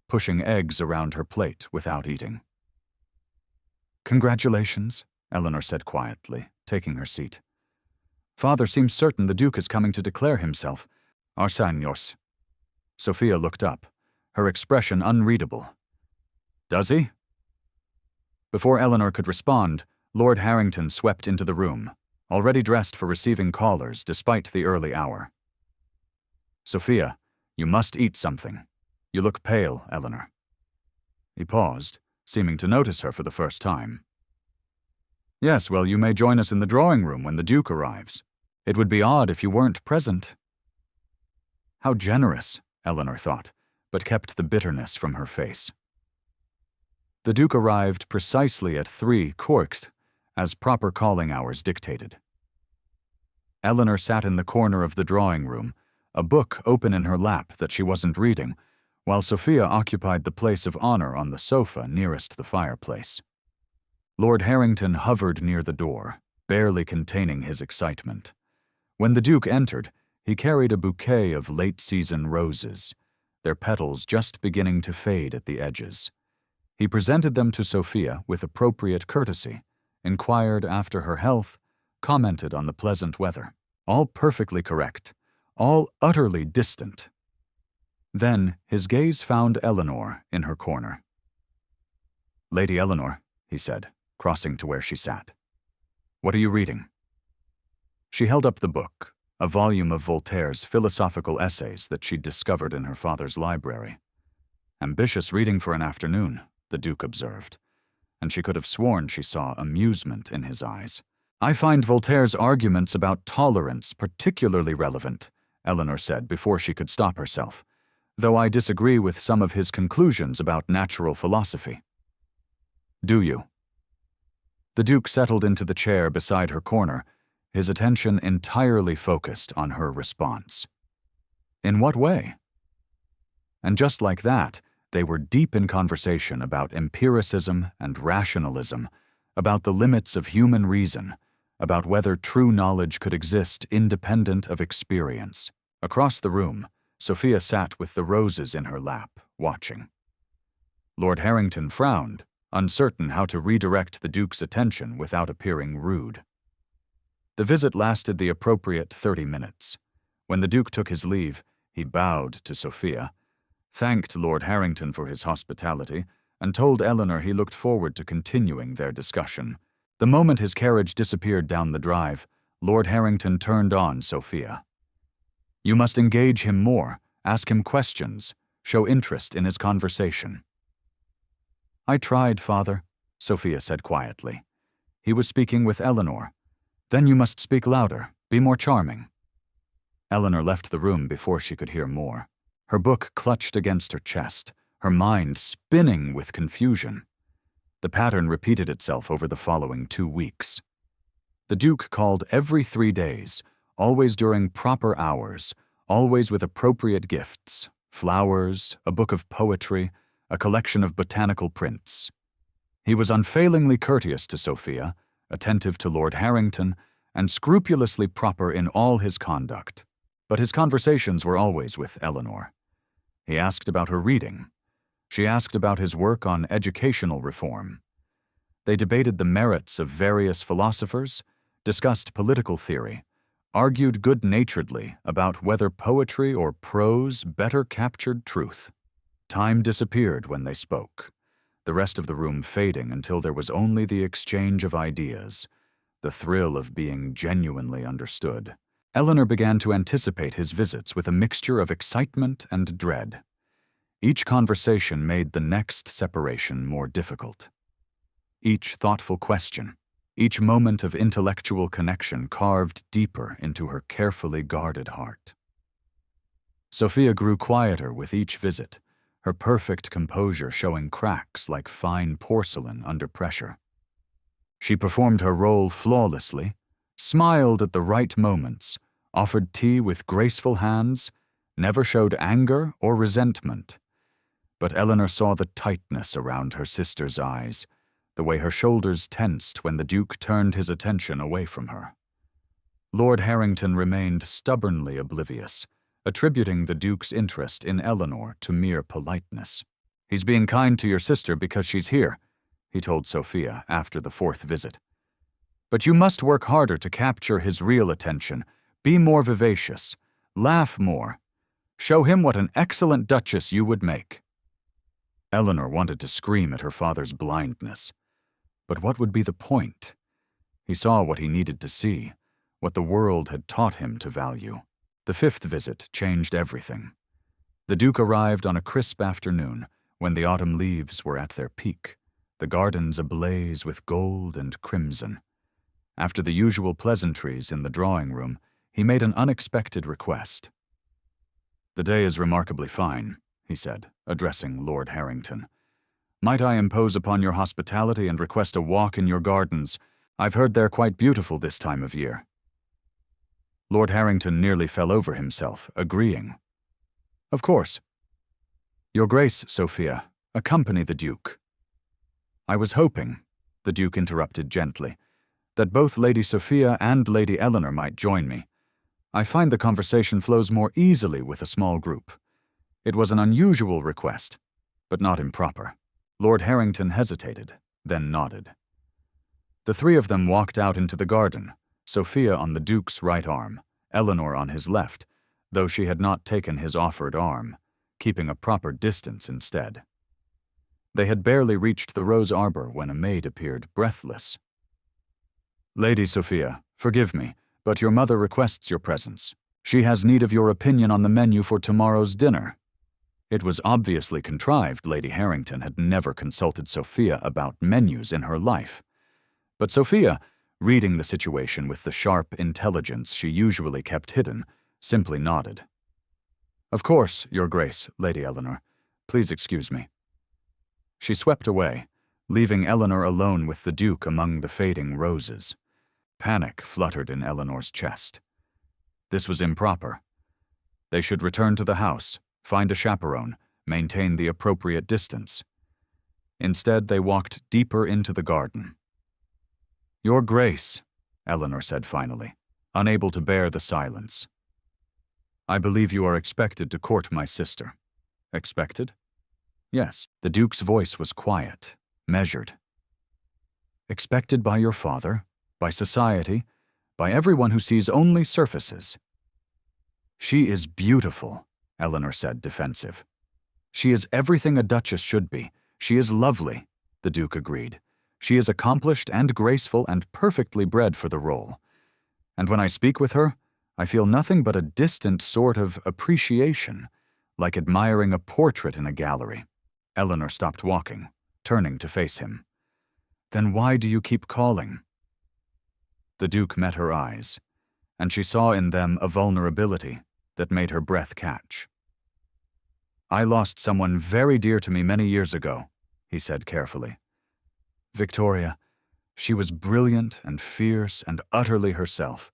pushing eggs around her plate without eating. "Congratulations," Eleanor said quietly, taking her seat. "Father seems certain the Duke is coming to declare himself. Arsenios." Sophia looked up, her expression unreadable. "Does he?" Before Eleanor could respond, Lord Harrington swept into the room, already dressed for receiving callers despite the early hour. "Sophia, you must eat something. You look pale, Eleanor." He paused, seeming to notice her for the first time. "Yes, well, you may join us in the drawing room when the Duke arrives. It would be odd if you weren't present." How generous, Eleanor thought, but kept the bitterness from her face. The Duke arrived precisely at 3 corks, as proper calling hours dictated. Eleanor sat in the corner of the drawing room, a book open in her lap that she wasn't reading, while Sophia occupied the place of honor on the sofa nearest the fireplace. Lord Harrington hovered near the door, barely containing his excitement. When the Duke entered, he carried a bouquet of late-season roses, their petals just beginning to fade at the edges. He presented them to Sophia with appropriate courtesy, inquired after her health, commented on the pleasant weather. All perfectly correct, all utterly distant. Then his gaze found Eleanor in her corner. "Lady Eleanor," he said, crossing to where she sat. "What are you reading?" She held up the book, a volume of Voltaire's philosophical essays that she'd discovered in her father's library. "Ambitious reading for an afternoon," the Duke observed, and she could have sworn she saw amusement in his eyes. "I find Voltaire's arguments about tolerance particularly relevant," Eleanor said before she could stop herself, "though I disagree with some of his conclusions about natural philosophy." "Do you?" The Duke settled into the chair beside her corner, his attention entirely focused on her response. "In what way?" And just like that, they were deep in conversation about empiricism and rationalism, about the limits of human reason, about whether true knowledge could exist independent of experience. Across the room, Sophia sat with the roses in her lap, watching. Lord Harrington frowned, uncertain how to redirect the Duke's attention without appearing rude. The visit lasted the appropriate 30 minutes. When the Duke took his leave, he bowed to Sophia, thanked Lord Harrington for his hospitality, and told Eleanor he looked forward to continuing their discussion. The moment his carriage disappeared down the drive, Lord Harrington turned on Sophia. "You must engage him more, ask him questions, show interest in his conversation." "I tried, Father," Sophia said quietly. "He was speaking with Eleanor. Then you must speak louder, be more charming." Eleanor left the room before she could hear more. Her book clutched against her chest, her mind spinning with confusion. The pattern repeated itself over the following 2 weeks. The Duke called every 3 days, always during proper hours, always with appropriate gifts, flowers, a book of poetry, a collection of botanical prints. He was unfailingly courteous to Sophia, attentive to Lord Harrington, and scrupulously proper in all his conduct. But his conversations were always with Eleanor. He asked about her reading. She asked about his work on educational reform. They debated the merits of various philosophers, discussed political theory, argued good-naturedly about whether poetry or prose better captured truth. Time disappeared when they spoke, the rest of the room fading until there was only the exchange of ideas, the thrill of being genuinely understood. Eleanor began to anticipate his visits with a mixture of excitement and dread. Each conversation made the next separation more difficult. Each thoughtful question, each moment of intellectual connection carved deeper into her carefully guarded heart. Sophia grew quieter with each visit, her perfect composure showing cracks like fine porcelain under pressure. She performed her role flawlessly, smiled at the right moments, offered tea with graceful hands, never showed anger or resentment. But Eleanor saw the tightness around her sister's eyes, the way her shoulders tensed when the Duke turned his attention away from her. Lord Harrington remained stubbornly oblivious, attributing the Duke's interest in Eleanor to mere politeness. "He's being kind to your sister because she's here," he told Sophia after the 4th visit. "But you must work harder to capture his real attention, be more vivacious, laugh more. Show him what an excellent duchess you would make." Eleanor wanted to scream at her father's blindness. But what would be the point? He saw what he needed to see, what the world had taught him to value. The 5th visit changed everything. The Duke arrived on a crisp afternoon when the autumn leaves were at their peak, the gardens ablaze with gold and crimson. After the usual pleasantries in the drawing room, he made an unexpected request. "The day is remarkably fine," he said, addressing Lord Harrington. "Might I impose upon your hospitality and request a walk in your gardens? I've heard they're quite beautiful this time of year." Lord Harrington nearly fell over himself, agreeing. "Of course." "Your Grace, Sophia, accompany the Duke." "I was hoping," the Duke interrupted gently, "that both Lady Sophia and Lady Eleanor might join me. I find the conversation flows more easily with a small group. It was an unusual request, but not improper." Lord Harrington hesitated, then nodded. The 3 of them walked out into the garden, Sophia on the Duke's right arm, Eleanor on his left, though she had not taken his offered arm, keeping a proper distance instead. They had barely reached the rose arbor when a maid appeared, breathless. "Lady Sophia, forgive me, but your mother requests your presence. She has need of your opinion on the menu for tomorrow's dinner." It was obviously contrived. Lady Harrington had never consulted Sophia about menus in her life. But Sophia, reading the situation with the sharp intelligence she usually kept hidden, simply nodded. "Of course, Your Grace, Lady Eleanor. Please excuse me." She swept away, leaving Eleanor alone with the Duke among the fading roses. Panic fluttered in Eleanor's chest. This was improper. They should return to the house, find a chaperone, maintain the appropriate distance. Instead, they walked deeper into the garden. "Your Grace," Eleanor said finally, unable to bear the silence. "I believe you are expected to court my sister." "Expected?" "Yes." The Duke's voice was quiet, measured. "Expected by your father, by society, by everyone who sees only surfaces." "She is beautiful," Eleanor said, defensive. "She is everything a duchess should be. She is lovely," the Duke agreed. "She is accomplished and graceful and perfectly bred for the role. And when I speak with her, I feel nothing but a distant sort of appreciation, like admiring a portrait in a gallery." Eleanor stopped walking, turning to face him. "Then why do you keep calling?" The Duke met her eyes, and she saw in them a vulnerability that made her breath catch. "I lost someone very dear to me many years ago," he said carefully. "Victoria, she was brilliant and fierce and utterly herself.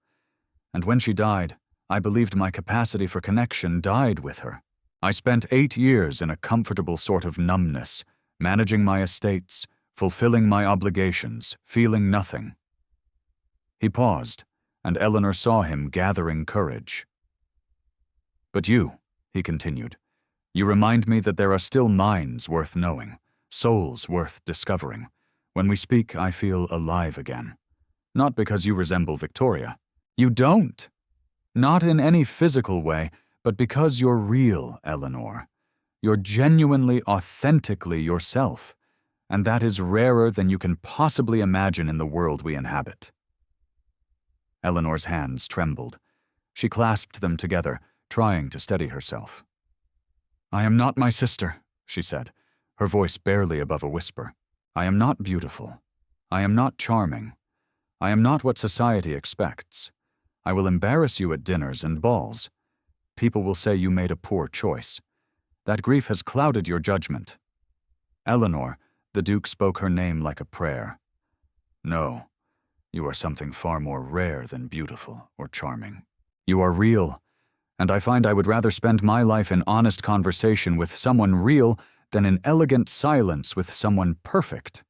And when she died, I believed my capacity for connection died with her. I spent 8 years in a comfortable sort of numbness, managing my estates, fulfilling my obligations, feeling nothing." He paused, and Eleanor saw him gathering courage. "But you," he continued, "you remind me that there are still minds worth knowing, souls worth discovering. When we speak, I feel alive again. Not because you resemble Victoria. You don't. Not in any physical way, but because you're real, Eleanor. You're genuinely, authentically yourself, and that is rarer than you can possibly imagine in the world we inhabit." Eleanor's hands trembled. She clasped them together, trying to steady herself. "I am not my sister," she said, her voice barely above a whisper. "I am not beautiful. I am not charming. I am not what society expects. I will embarrass you at dinners and balls. People will say you made a poor choice. That grief has clouded your judgment." "Eleanor," the Duke spoke her name like a prayer. "No, you are something far more rare than beautiful or charming. You are real, and I find I would rather spend my life in honest conversation with someone real than in elegant silence with someone perfect.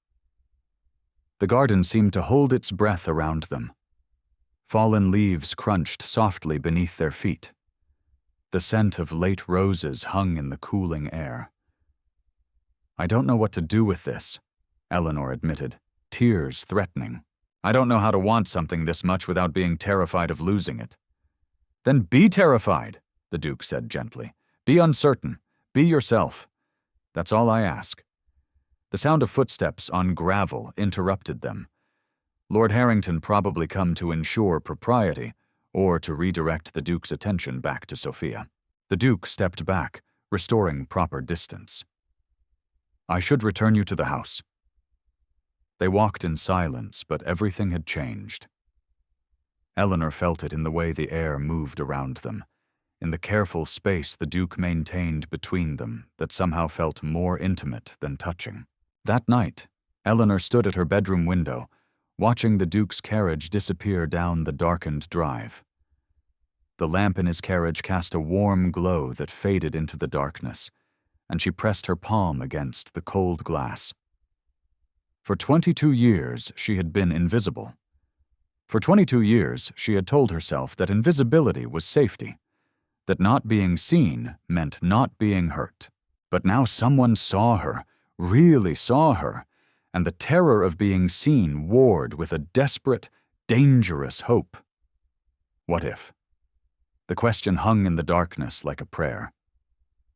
The garden seemed to hold its breath around them. Fallen leaves crunched softly beneath their feet. The scent of late roses hung in the cooling air. "I don't know what to do with this," Eleanor admitted, tears threatening. "I don't know how to want something this much without being terrified of losing it." "Then be terrified," the Duke said gently. "Be uncertain. Be yourself. That's all I ask." The sound of footsteps on gravel interrupted them. Lord Harrington probably come to ensure propriety, or to redirect the Duke's attention back to Sophia. The Duke stepped back, restoring proper distance. "I should return you to the house." They walked in silence, but everything had changed. Eleanor felt it in the way the air moved around them, in the careful space the Duke maintained between them that somehow felt more intimate than touching. That night, Eleanor stood at her bedroom window, watching the Duke's carriage disappear down the darkened drive. The lamp in his carriage cast a warm glow that faded into the darkness, and she pressed her palm against the cold glass. For 22 years, she had been invisible. For 22 years, she had told herself that invisibility was safety, that not being seen meant not being hurt. But now someone saw her, really saw her, and the terror of being seen warred with a desperate, dangerous hope. What if? The question hung in the darkness like a prayer.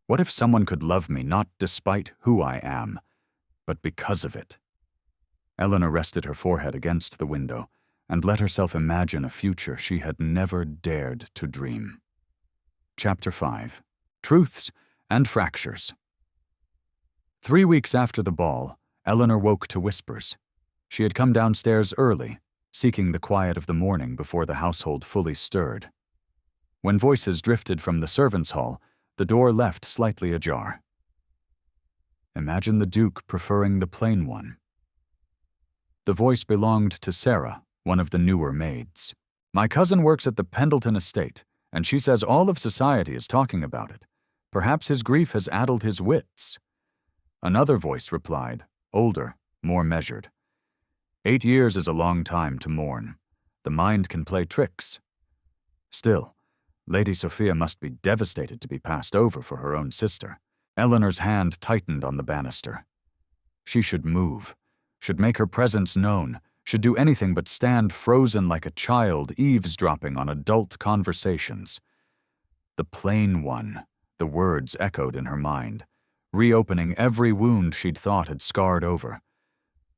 What if someone could love me not despite who I am, but because of it? Eleanor rested her forehead against the window and let herself imagine a future she had never dared to dream. Chapter 5. Truths and Fractures. 3 weeks after the ball, Eleanor woke to whispers. She had come downstairs early, seeking the quiet of the morning before the household fully stirred. When voices drifted from the servants' hall, the door left slightly ajar. Imagine the Duke preferring the plain one. The voice belonged to Sarah, one of the newer maids. "My cousin works at the Pendleton estate, and she says all of society is talking about it. Perhaps his grief has addled his wits." Another voice replied, older, more measured. 8 years is a long time to mourn. The mind can play tricks. Still, Lady Sophia must be devastated to be passed over for her own sister. Eleanor's hand tightened on the banister. She should move, should make her presence known, should do anything but stand frozen like a child eavesdropping on adult conversations. The plain one, the words echoed in her mind, reopening every wound she'd thought had scarred over.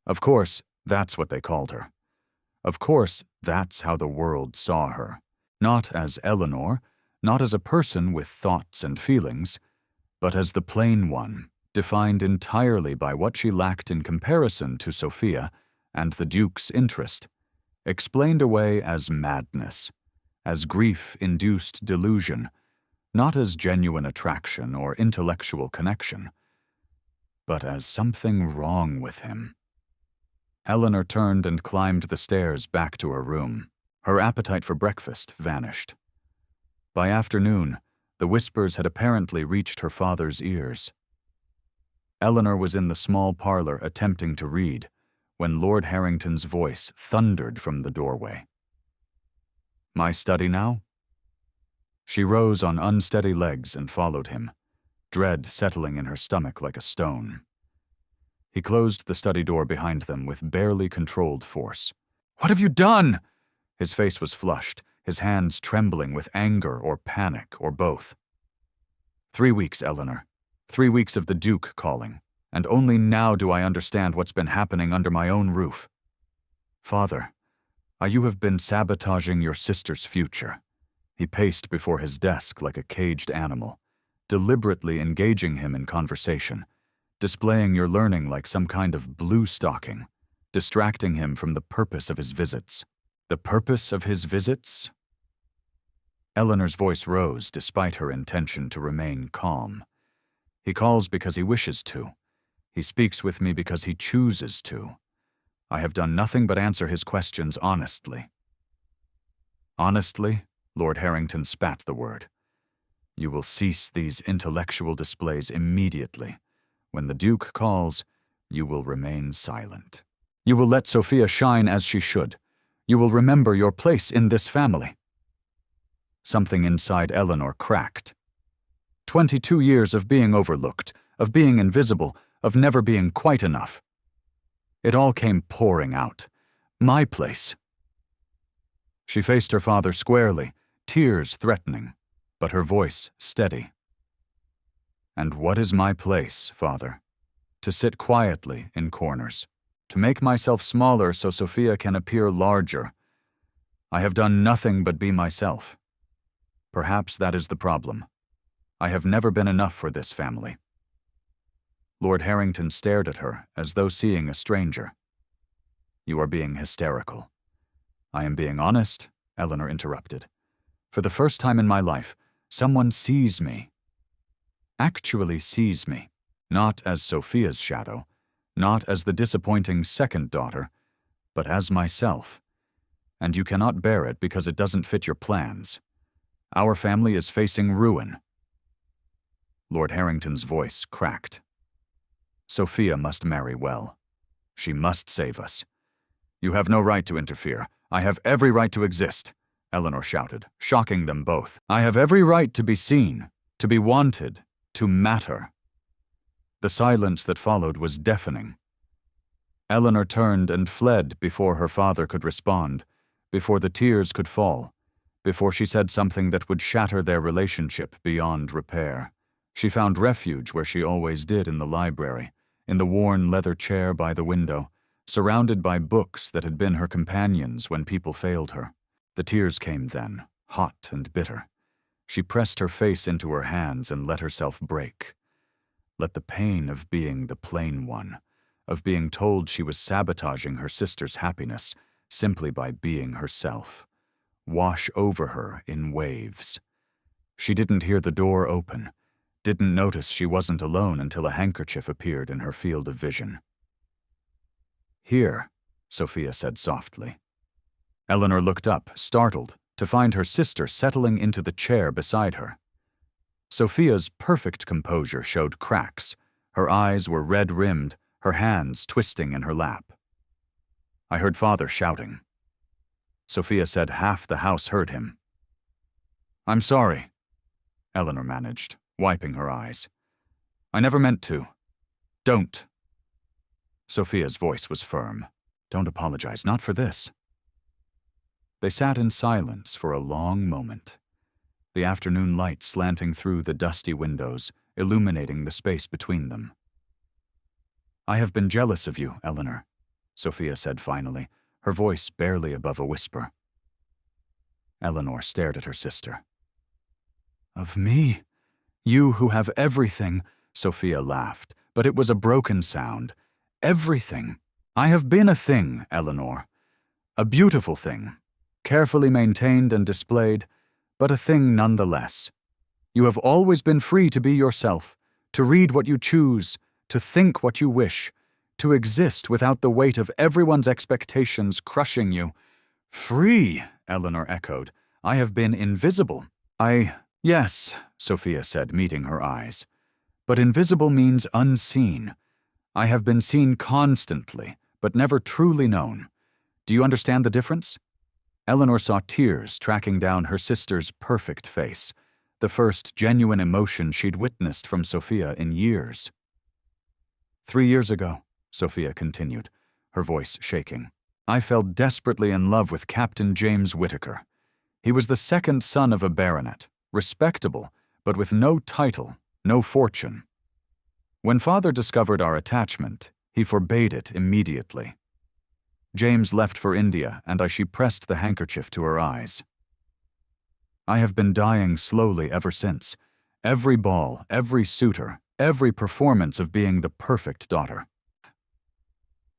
Of course, that's what they called her. Of course, that's how the world saw her. Not as Eleanor, not as a person with thoughts and feelings, but as the plain one, defined entirely by what she lacked in comparison to Sophia and the Duke's interest, explained away as madness, as grief-induced delusion, not as genuine attraction or intellectual connection, but as something wrong with him. Eleanor turned and climbed the stairs back to her room. Her appetite for breakfast vanished. By afternoon, the whispers had apparently reached her father's ears. Eleanor was in the small parlor attempting to read when Lord Harrington's voice thundered from the doorway. "My study now?" She rose on unsteady legs and followed him, dread settling in her stomach like a stone. He closed the study door behind them with barely controlled force. "What have you done?" His face was flushed, his hands trembling with anger or panic or both. 3 weeks, Eleanor. 3 weeks of the Duke calling, and only now do I understand what's been happening under my own roof. Father, you have been sabotaging your sister's future. He paced before his desk like a caged animal, deliberately engaging him in conversation, displaying your learning like some kind of blue stocking, distracting him from the purpose of his visits. The purpose of his visits? Eleanor's voice rose despite her intention to remain calm. He calls because he wishes to. He speaks with me because he chooses to. I have done nothing but answer his questions honestly. Honestly? Lord Harrington spat the word. You will cease these intellectual displays immediately, When the Duke calls, you will remain silent. You will let Sophia shine as she should. You will remember your place in this family." Something inside Eleanor cracked. 22 years of being overlooked, of being invisible, of never being quite enough. It all came pouring out. My place. She faced her father squarely, tears threatening, but her voice steady. "And what is my place, Father? To sit quietly in corners, to make myself smaller so Sophia can appear larger. I have done nothing but be myself. Perhaps that is the problem. I have never been enough for this family." Lord Harrington stared at her as though seeing a stranger. "You are being hysterical." "I am being honest," Eleanor interrupted. "For the first time in my life, someone sees me. Actually sees me, not as Sophia's shadow, not as the disappointing second daughter, but as myself. And you cannot bear it because it doesn't fit your plans. Our family is facing ruin." Lord Harrington's voice cracked. "Sophia must marry well. She must save us. You have no right to interfere. I have every right to exist," Eleanor shouted, shocking them both. "I have every right to be seen, to be wanted, to matter." The silence that followed was deafening. Eleanor turned and fled before her father could respond, before the tears could fall, before she said something that would shatter their relationship beyond repair. She found refuge where she always did, in the library, in the worn leather chair by the window, surrounded by books that had been her companions when people failed her. The tears came then, hot and bitter. She pressed her face into her hands and let herself break. Let the pain of being the plain one, of being told she was sabotaging her sister's happiness simply by being herself, wash over her in waves. She didn't hear the door open, didn't notice she wasn't alone until a handkerchief appeared in her field of vision. "Here," Sophia said softly. Eleanor looked up, startled, to find her sister settling into the chair beside her. Sophia's perfect composure showed cracks. Her eyes were red-rimmed, her hands twisting in her lap. "I heard Father shouting." Sophia said half the house heard him. "I'm sorry," Eleanor managed, wiping her eyes. "I never meant to. Don't." Sophia's voice was firm. "Don't apologize, not for this." They sat in silence for a long moment, the afternoon light slanting through the dusty windows, illuminating the space between them. "I have been jealous of you, Eleanor," Sophia said finally, her voice barely above a whisper. Eleanor stared at her sister. "Of me? You who have everything," Sophia laughed, but it was a broken sound. "Everything. I have been a thing, Eleanor. A beautiful thing, carefully maintained and displayed, but a thing nonetheless. You have always been free to be yourself, to read what you choose, to think what you wish, to exist without the weight of everyone's expectations crushing you." "Free," Eleanor echoed. "I have been invisible." Yes, Sophia said, meeting her eyes. "But invisible means unseen. I have been seen constantly, but never truly known. Do you understand the difference?" Eleanor saw tears tracking down her sister's perfect face, the first genuine emotion she'd witnessed from Sophia in years. 3 years ago, Sophia continued, her voice shaking, "I fell desperately in love with Captain James Whittaker. He was the second son of a baronet, respectable, but with no title, no fortune. When Father discovered our attachment, he forbade it immediately. James left for India, and she pressed the handkerchief to her eyes. I have been dying slowly ever since. Every ball, every suitor, every performance of being the perfect daughter.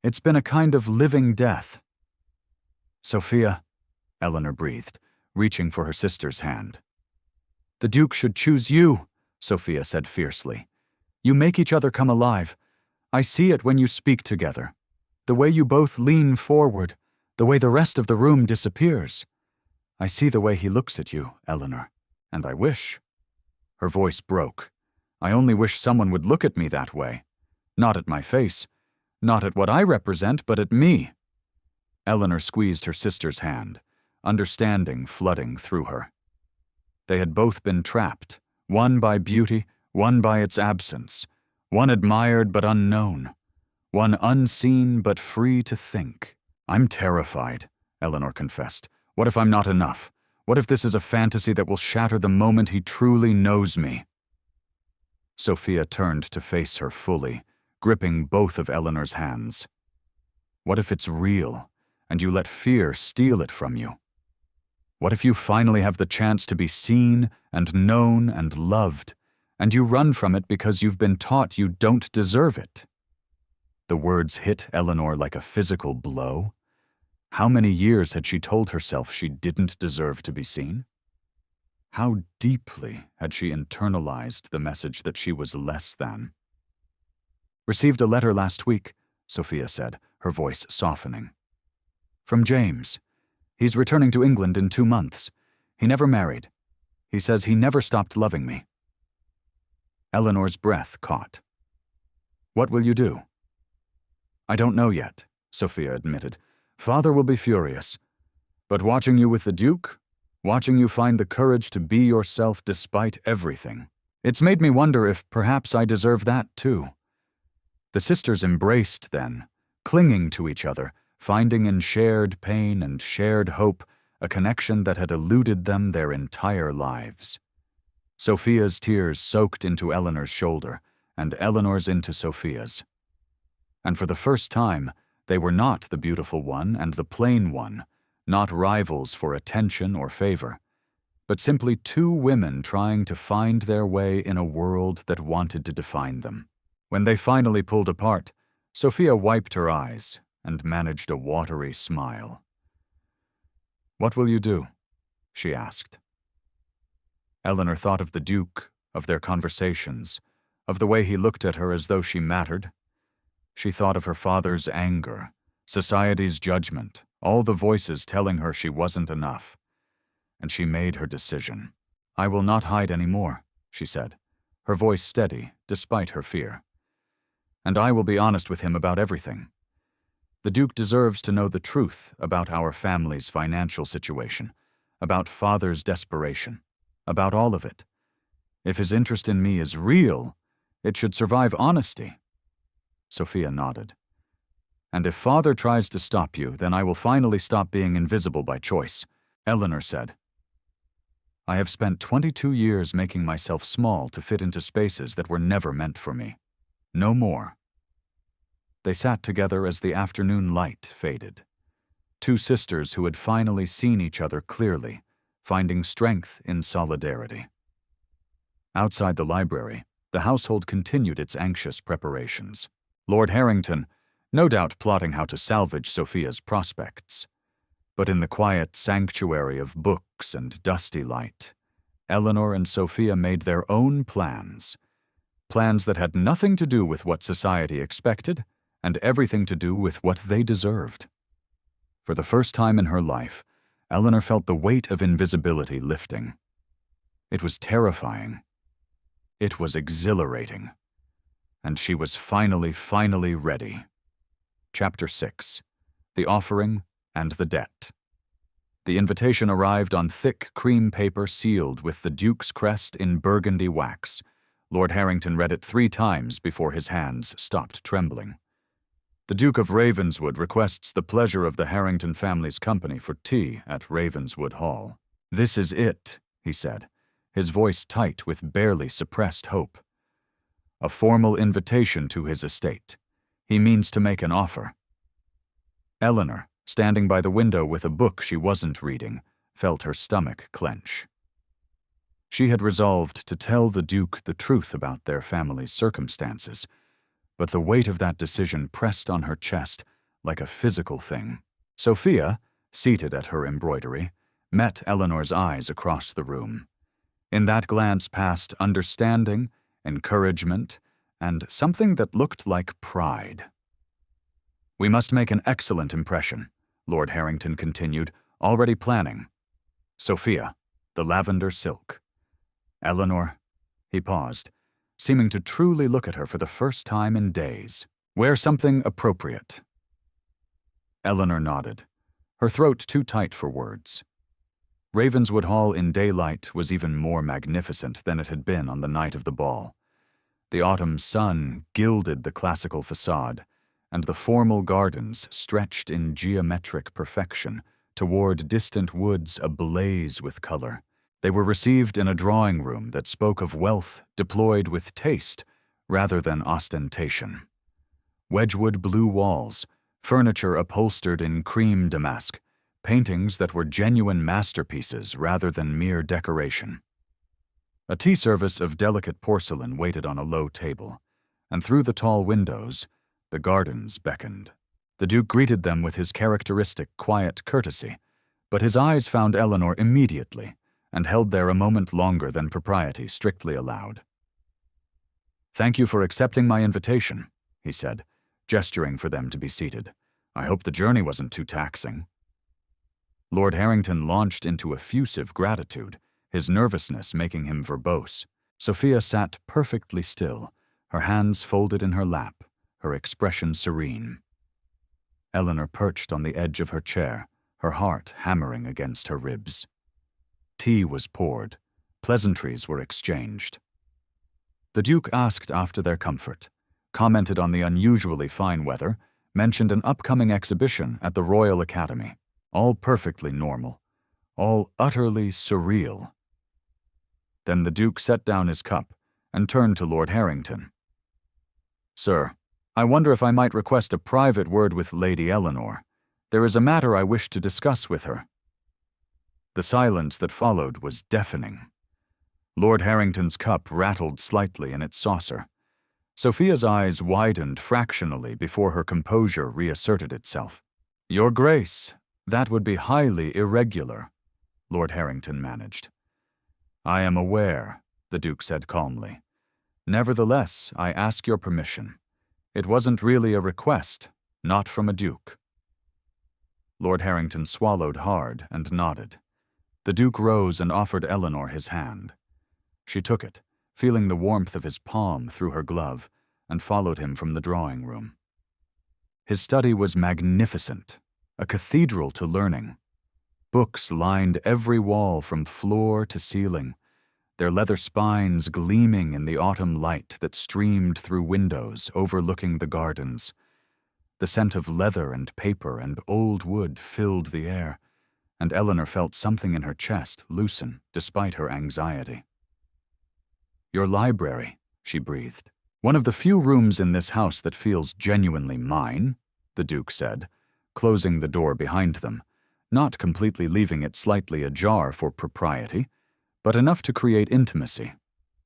It's been a kind of living death." "Sophia," Eleanor breathed, reaching for her sister's hand. "The Duke should choose you," Sophia said fiercely. "You make each other come alive. I see it when you speak together. The way you both lean forward, the way the rest of the room disappears. I see the way he looks at you, Eleanor, and I wish." Her voice broke. "I only wish someone would look at me that way. Not at my face, not at what I represent, but at me. Eleanor squeezed her sister's hand, understanding flooding through her. They had both been trapped, one by beauty, one by its absence, one admired but unknown, one unseen but free to think. I'm terrified, Eleanor confessed. What if I'm not enough? What if this is a fantasy that will shatter the moment he truly knows me? Sophia turned to face her fully, gripping both of Eleanor's hands. What if it's real, and you let fear steal it from you? What if you finally have the chance to be seen and known and loved, and you run from it because you've been taught you don't deserve it? The words hit Eleanor like a physical blow. How many years had she told herself she didn't deserve to be seen? How deeply had she internalized the message that she was less than? Received a letter last week, Sophia said, her voice softening. From James. He's returning to England in 2 months. He never married. He says he never stopped loving me. Eleanor's breath caught. What will you do? I don't know yet, Sophia admitted. Father will be furious. But watching you with the Duke, watching you find the courage to be yourself despite everything, it's made me wonder if perhaps I deserve that too. The sisters embraced then, clinging to each other, finding in shared pain and shared hope a connection that had eluded them their entire lives. Sophia's tears soaked into Eleanor's shoulder, and Eleanor's into Sophia's. And for the first time, they were not the beautiful one and the plain one, not rivals for attention or favor, but simply two women trying to find their way in a world that wanted to define them. When they finally pulled apart, Sophia wiped her eyes and managed a watery smile. What will you do? She asked. Eleanor thought of the Duke, of their conversations, of the way he looked at her as though she mattered. She thought of her father's anger, society's judgment, all the voices telling her she wasn't enough. And she made her decision. I will not hide any more, she said, her voice steady despite her fear. And I will be honest with him about everything. The Duke deserves to know the truth about our family's financial situation, about Father's desperation, about all of it. If his interest in me is real, it should survive honesty. Sophia nodded. And if Father tries to stop you, then I will finally stop being invisible by choice, Eleanor said. I have spent 22 years making myself small to fit into spaces that were never meant for me. No more. They sat together as the afternoon light faded. Two sisters who had finally seen each other clearly, finding strength in solidarity. Outside the library, the household continued its anxious preparations. Lord Harrington, no doubt plotting how to salvage Sophia's prospects. But in the quiet sanctuary of books and dusty light, Eleanor and Sophia made their own plans. Plans that had nothing to do with what society expected, and everything to do with what they deserved. For the first time in her life, Eleanor felt the weight of invisibility lifting. It was terrifying. It was exhilarating. And she was finally ready. Chapter 6. The Offering and the Debt. The invitation arrived on thick cream paper sealed with the Duke's crest in burgundy wax. Lord Harrington read it 3 times before his hands stopped trembling. The Duke of Ravenswood requests the pleasure of the Harrington family's company for tea at Ravenswood Hall. This is it, he said, his voice tight with barely suppressed hope. A formal invitation to his estate. He means to make an offer. Eleanor, standing by the window with a book she wasn't reading, felt her stomach clench. She had resolved to tell the Duke the truth about their family's circumstances, but the weight of that decision pressed on her chest like a physical thing. Sophia, seated at her embroidery, met Eleanor's eyes across the room. In that glance passed understanding, encouragement, and something that looked like pride. We must make an excellent impression, Lord Harrington continued, already planning. Sophia, the lavender silk. Eleanor, he paused. seeming to truly look at her for the first time in days. "Wear something appropriate." Eleanor nodded, her throat too tight for words. Ravenswood Hall in daylight was even more magnificent than it had been on the night of the ball. The autumn sun gilded the classical facade, and the formal gardens stretched in geometric perfection toward distant woods ablaze with color. They were received in a drawing room that spoke of wealth deployed with taste rather than ostentation. Wedgwood blue walls, furniture upholstered in cream damask, paintings that were genuine masterpieces rather than mere decoration. A tea service of delicate porcelain waited on a low table, and through the tall windows, the gardens beckoned. The Duke greeted them with his characteristic quiet courtesy, but his eyes found Eleanor immediately and held there a moment longer than propriety strictly allowed. "Thank you for accepting my invitation," he said, gesturing for them to be seated. "I hope the journey wasn't too taxing." Lord Harrington launched into effusive gratitude, his nervousness making him verbose. Sophia sat perfectly still, her hands folded in her lap, her expression serene. Eleanor perched on the edge of her chair, her heart hammering against her ribs. Tea was poured, pleasantries were exchanged. The Duke asked after their comfort, commented on the unusually fine weather, mentioned an upcoming exhibition at the Royal Academy. All perfectly normal, all utterly surreal. Then the Duke set down his cup and turned to Lord Harrington. "Sir, I wonder if I might request a private word with Lady Eleanor. There is a matter I wish to discuss with her." The silence that followed was deafening. Lord Harrington's cup rattled slightly in its saucer. Sophia's eyes widened fractionally before her composure reasserted itself. "Your Grace, that would be highly irregular," Lord Harrington managed. "I am aware," the Duke said calmly. "Nevertheless, I ask your permission. It wasn't really a request, not from a Duke." Lord Harrington swallowed hard and nodded. The Duke rose and offered Eleanor his hand. She took it, feeling the warmth of his palm through her glove, and followed him from the drawing room. His study was magnificent, a cathedral to learning. Books lined every wall from floor to ceiling, their leather spines gleaming in the autumn light that streamed through windows overlooking the gardens. The scent of leather and paper and old wood filled the air, and Eleanor felt something in her chest loosen despite her anxiety. "Your library," she breathed. "One of the few rooms in this house that feels genuinely mine," the Duke said, closing the door behind them, not completely leaving it slightly ajar for propriety, but enough to create intimacy.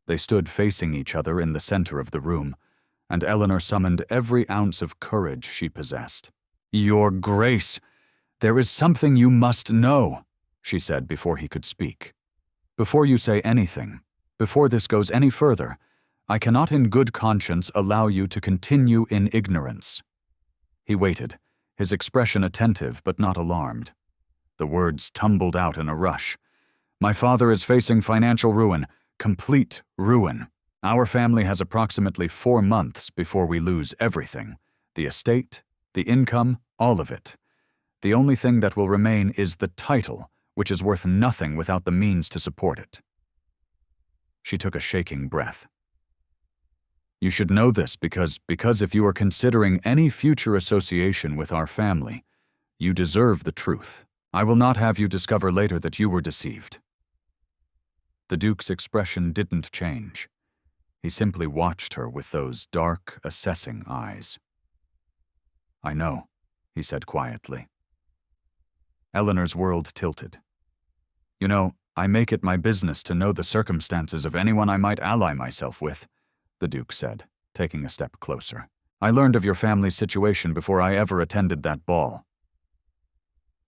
They stood facing each other in the center of the room, and Eleanor summoned every ounce of courage she possessed. "Your Grace, there is something you must know," she said before he could speak. "Before you say anything, before this goes any further, I cannot in good conscience allow you to continue in ignorance." He waited, his expression attentive but not alarmed. The words tumbled out in a rush. "My father is facing financial ruin, complete ruin. Our family has approximately 4 months before we lose everything. The estate, the income, all of it. The only thing that will remain is the title, which is worth nothing without the means to support it." She took a shaking breath. "You should know this because if you are considering any future association with our family, you deserve the truth. I will not have you discover later that you were deceived." The Duke's expression didn't change. He simply watched her with those dark, assessing eyes. "I know," he said quietly. Eleanor's world tilted. "You know, I make it my business to know the circumstances of anyone I might ally myself with," the Duke said, taking a step closer. "I learned of your family's situation before I ever attended that ball."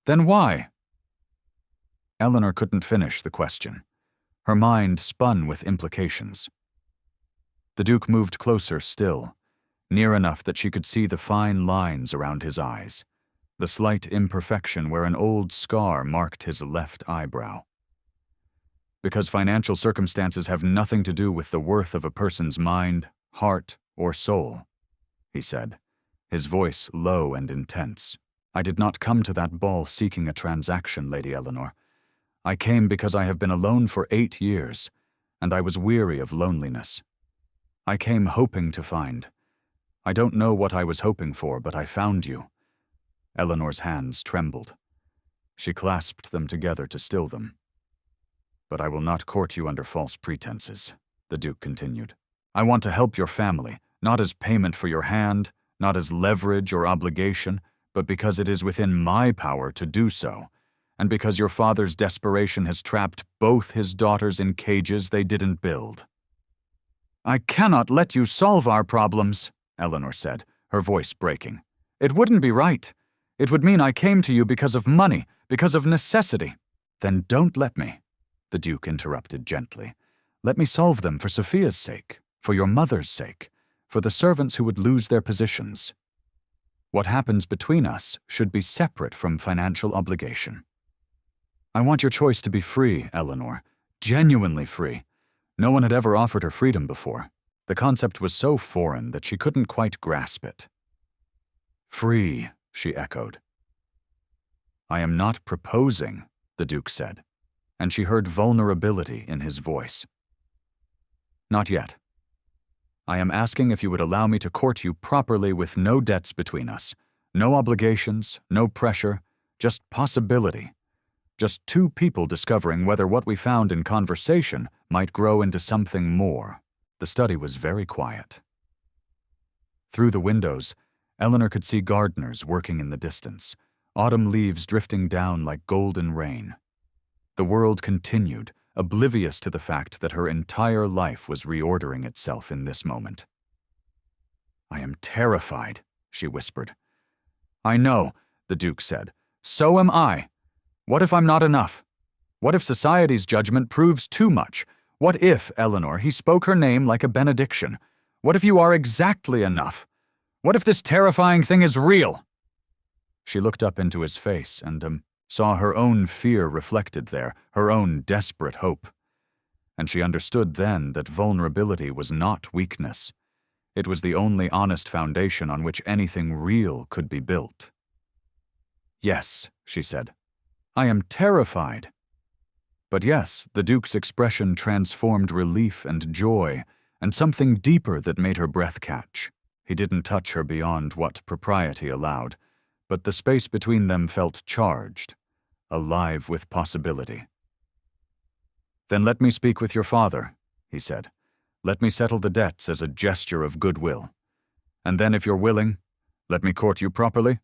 "Then why?" Eleanor couldn't finish the question. Her mind spun with implications. The Duke moved closer still, near enough that she could see the fine lines around his eyes, the slight imperfection where an old scar marked his left eyebrow. Because financial circumstances have nothing to do with the worth of a person's mind, heart, or soul, he said, his voice low and intense. I did not come to that ball seeking a transaction, Lady Eleanor. I came because I have been alone for 8 years, and I was weary of loneliness. I came hoping to find. I don't know what I was hoping for, but I found you. Eleanor's hands trembled. She clasped them together to still them. But I will not court you under false pretenses, the Duke continued. I want to help your family, not as payment for your hand, not as leverage or obligation, but because it is within my power to do so, and because your father's desperation has trapped both his daughters in cages they didn't build. I cannot let you solve our problems, Eleanor said, her voice breaking. It wouldn't be right. It would mean I came to you because of money, because of necessity. Then don't let me, the Duke interrupted gently. Let me solve them for Sophia's sake, for your mother's sake, for the servants who would lose their positions. What happens between us should be separate from financial obligation. I want your choice to be free, Eleanor, genuinely free. No one had ever offered her freedom before. The concept was so foreign that she couldn't quite grasp it. Free, she echoed. I am not proposing, the Duke said, and she heard vulnerability in his voice. Not yet. I am asking if you would allow me to court you properly with no debts between us, no obligations, no pressure, just possibility. Just two people discovering whether what we found in conversation might grow into something more. The study was very quiet. Through the windows, Eleanor could see gardeners working in the distance, autumn leaves drifting down like golden rain. The world continued, oblivious to the fact that her entire life was reordering itself in this moment. I am terrified, she whispered. I know, the Duke said. So am I. What if I'm not enough? What if society's judgment proves too much? What if, Eleanor, he spoke her name like a benediction? What if you are exactly enough? What if this terrifying thing is real? She looked up into his face and saw her own fear reflected there, her own desperate hope. And she understood then that vulnerability was not weakness. It was the only honest foundation on which anything real could be built. Yes, she said. I am terrified. But yes, the Duke's expression transformed relief and joy, and something deeper that made her breath catch. He didn't touch her beyond what propriety allowed, but the space between them felt charged, alive with possibility. Then let me speak with your father, he said. Let me settle the debts as a gesture of goodwill. And then, if you're willing, let me court you properly?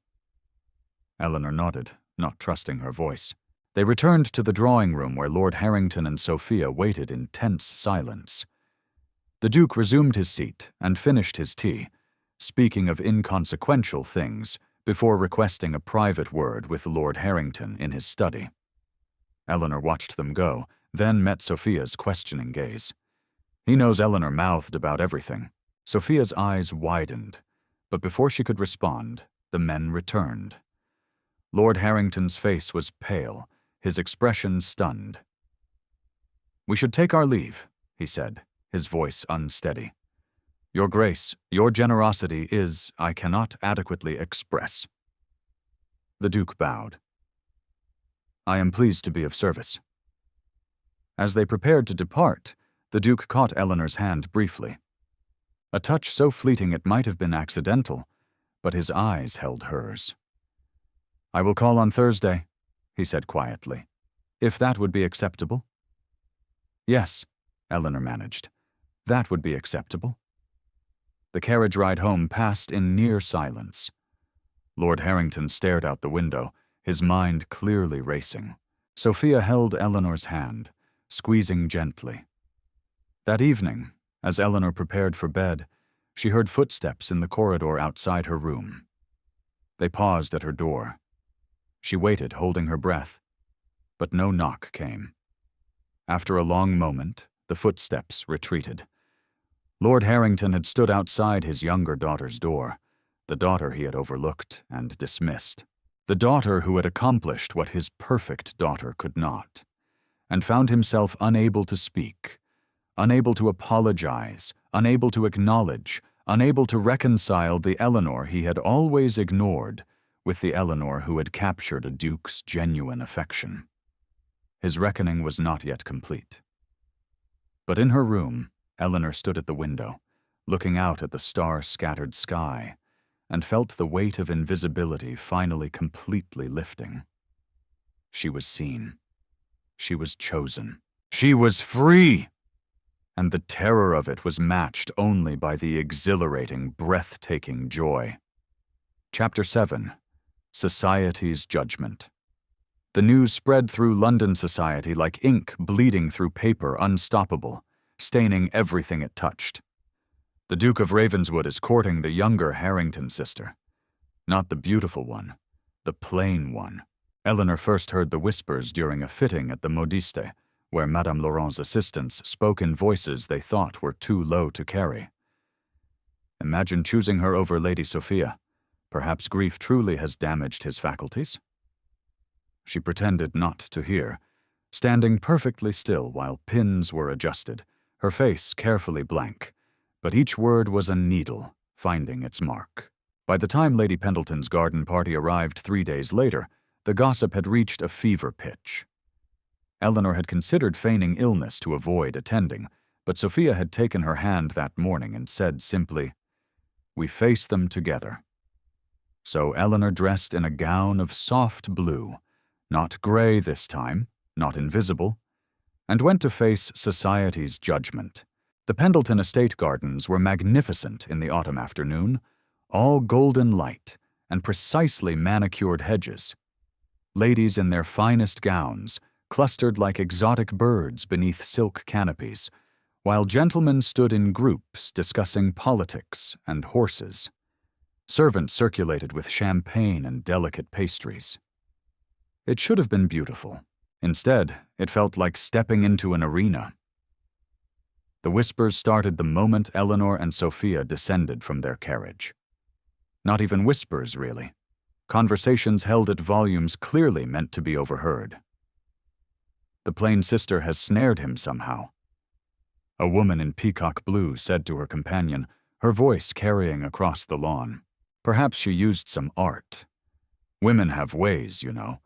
Eleanor nodded, not trusting her voice. They returned to the drawing room where Lord Harrington and Sophia waited in tense silence. The Duke resumed his seat and finished his tea, speaking of inconsequential things before requesting a private word with Lord Harrington in his study. Eleanor watched them go, then met Sophia's questioning gaze. He knows Eleanor mouthed about everything. Sophia's eyes widened, but before she could respond, the men returned. Lord Harrington's face was pale, his expression stunned. We should take our leave, he said, his voice unsteady. Your grace, your generosity is, I cannot adequately express. The Duke bowed. I am pleased to be of service. As they prepared to depart, the Duke caught Eleanor's hand briefly. A touch so fleeting it might have been accidental, but his eyes held hers. I will call on Thursday, he said quietly, if that would be acceptable. Yes, Eleanor managed. That would be acceptable. The carriage ride home passed in near silence. Lord Harrington stared out the window, his mind clearly racing. Sophia held Eleanor's hand, squeezing gently. That evening, as Eleanor prepared for bed, she heard footsteps in the corridor outside her room. They paused at her door. She waited, holding her breath, but no knock came. After a long moment, the footsteps retreated. Lord Harrington had stood outside his younger daughter's door, the daughter he had overlooked and dismissed, the daughter who had accomplished what his perfect daughter could not. and found himself unable to speak, unable to apologize, unable to acknowledge, unable to reconcile the Eleanor he had always ignored with the Eleanor who had captured a duke's genuine affection. His reckoning was not yet complete. But in her room, Eleanor stood at the window, looking out at the star-scattered sky, and felt the weight of invisibility finally completely lifting. She was seen. She was chosen. She was free! And the terror of it was matched only by the exhilarating, breathtaking joy. Chapter 7. Society's Judgment. The news spread through London society like ink bleeding through paper, unstoppable, staining everything it touched. The Duke of Ravenswood is courting the younger Harrington sister. Not the beautiful one, the plain one. Eleanor first heard the whispers during a fitting at the Modiste, where Madame Laurent's assistants spoke in voices they thought were too low to carry. Imagine choosing her over Lady Sophia. Perhaps grief truly has damaged his faculties? She pretended not to hear, standing perfectly still while pins were adjusted, her face carefully blank, but each word was a needle, finding its mark. By the time Lady Pendleton's garden party arrived 3 days later, the gossip had reached a fever pitch. Eleanor had considered feigning illness to avoid attending, but Sophia had taken her hand that morning and said simply, "We face them together." So Eleanor dressed in a gown of soft blue, not gray this time, not invisible, and went to face society's judgment. The Pendleton estate gardens were magnificent in the autumn afternoon, all golden light and precisely manicured hedges. Ladies in their finest gowns clustered like exotic birds beneath silk canopies, while gentlemen stood in groups discussing politics and horses. Servants circulated with champagne and delicate pastries. It should have been beautiful. Instead, it felt like stepping into an arena. The whispers started the moment Eleanor and Sophia descended from their carriage. Not even whispers, really. Conversations held at volumes clearly meant to be overheard. The plain sister has snared him somehow. A woman in peacock blue said to her companion, her voice carrying across the lawn. Perhaps she used some art. Women have ways, you know.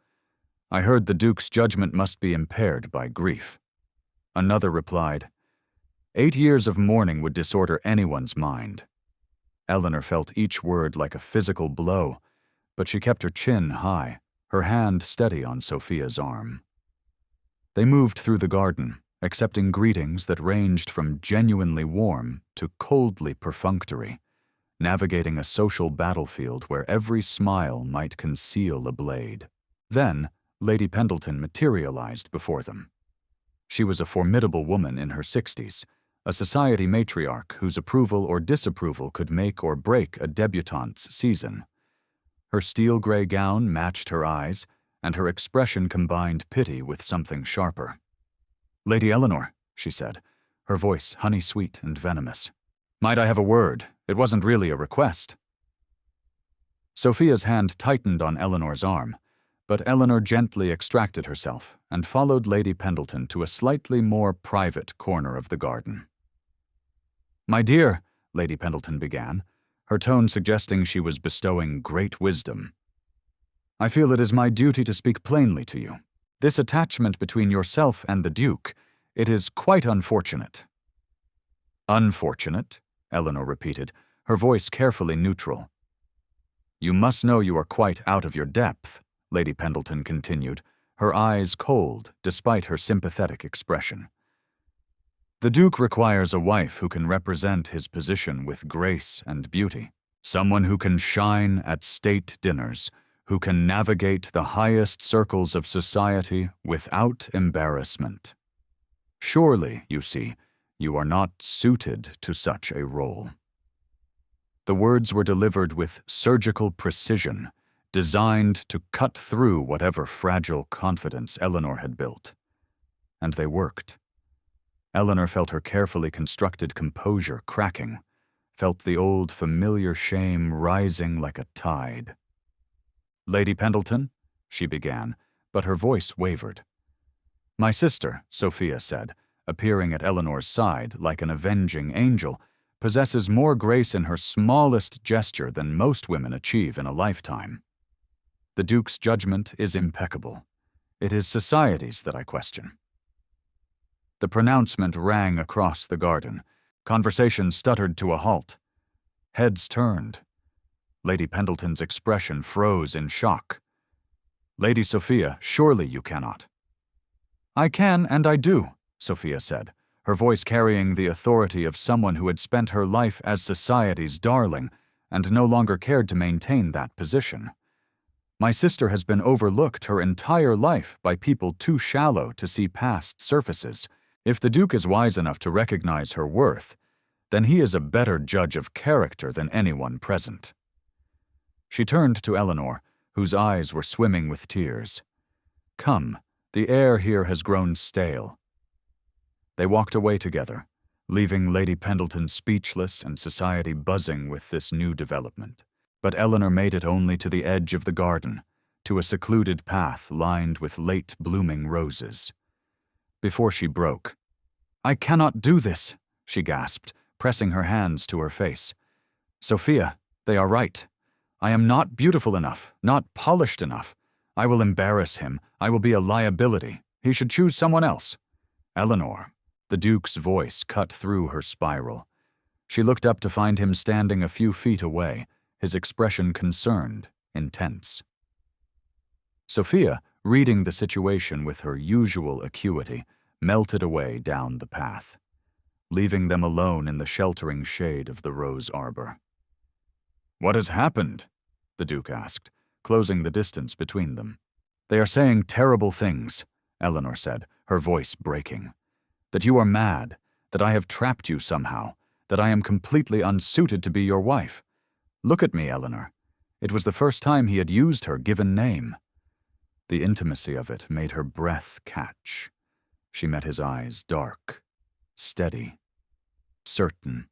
I heard the Duke's judgment must be impaired by grief. Another replied, 8 years of mourning would disorder anyone's mind. Eleanor felt each word like a physical blow, but she kept her chin high, her hand steady on Sophia's arm. They moved through the garden, accepting greetings that ranged from genuinely warm to coldly perfunctory, navigating a social battlefield where every smile might conceal a blade. Then, Lady Pendleton materialized before them. She was a formidable woman in her 60s, a society matriarch whose approval or disapproval could make or break a debutante's season. Her steel-gray gown matched her eyes, and her expression combined pity with something sharper. "Lady Eleanor," she said, her voice honey-sweet and venomous. "Might I have a word? It wasn't really a request." Sophia's hand tightened on Eleanor's arm, but Eleanor gently extracted herself and followed Lady Pendleton to a slightly more private corner of the garden. "My dear," Lady Pendleton began, her tone suggesting she was bestowing great wisdom, "I feel it is my duty to speak plainly to you. This attachment between yourself and the Duke, it is quite unfortunate." "Unfortunate?" Eleanor repeated, her voice carefully neutral. "You must know you are quite out of your depth," Lady Pendleton continued, her eyes cold despite her sympathetic expression. "The Duke requires a wife who can represent his position with grace and beauty, someone who can shine at state dinners, who can navigate the highest circles of society without embarrassment. Surely, you see, you are not suited to such a role." The words were delivered with surgical precision, designed to cut through whatever fragile confidence Eleanor had built. And they worked. Eleanor felt her carefully constructed composure cracking, felt the old familiar shame rising like a tide. "Lady Pendleton," she began, but her voice wavered. My sister, Sophia said, appearing at Eleanor's side like an avenging angel, possesses more grace in her smallest gesture than most women achieve in a lifetime. The Duke's judgment is impeccable. It is society's that I question. The pronouncement rang across the garden. Conversation stuttered to a halt. Heads turned. Lady Pendleton's expression froze in shock. Lady Sophia, surely you cannot. I can and I do, Sophia said, her voice carrying the authority of someone who had spent her life as society's darling and no longer cared to maintain that position. My sister has been overlooked her entire life by people too shallow to see past surfaces. If the Duke is wise enough to recognize her worth, then he is a better judge of character than anyone present. She turned to Eleanor, whose eyes were swimming with tears. Come, the air here has grown stale. They walked away together, leaving Lady Pendleton speechless and society buzzing with this new development. But Eleanor made it only to the edge of the garden, to a secluded path lined with late blooming roses. Before she broke, I cannot do this, she gasped, pressing her hands to her face. Sophia, they are right. I am not beautiful enough, not polished enough. I will embarrass him. I will be a liability. He should choose someone else. Eleanor, the Duke's voice cut through her spiral. She looked up to find him standing a few feet away, his expression concerned, intense. Sophia, reading the situation with her usual acuity, melted away down the path, leaving them alone in the sheltering shade of the rose arbor. What has happened? The Duke asked, closing the distance between them. They are saying terrible things, Eleanor said, her voice breaking. That you are mad, that I have trapped you somehow, that I am completely unsuited to be your wife. Look at me, Eleanor. It was the first time he had used her given name. The intimacy of it made her breath catch. She met his eyes, dark, steady, certain.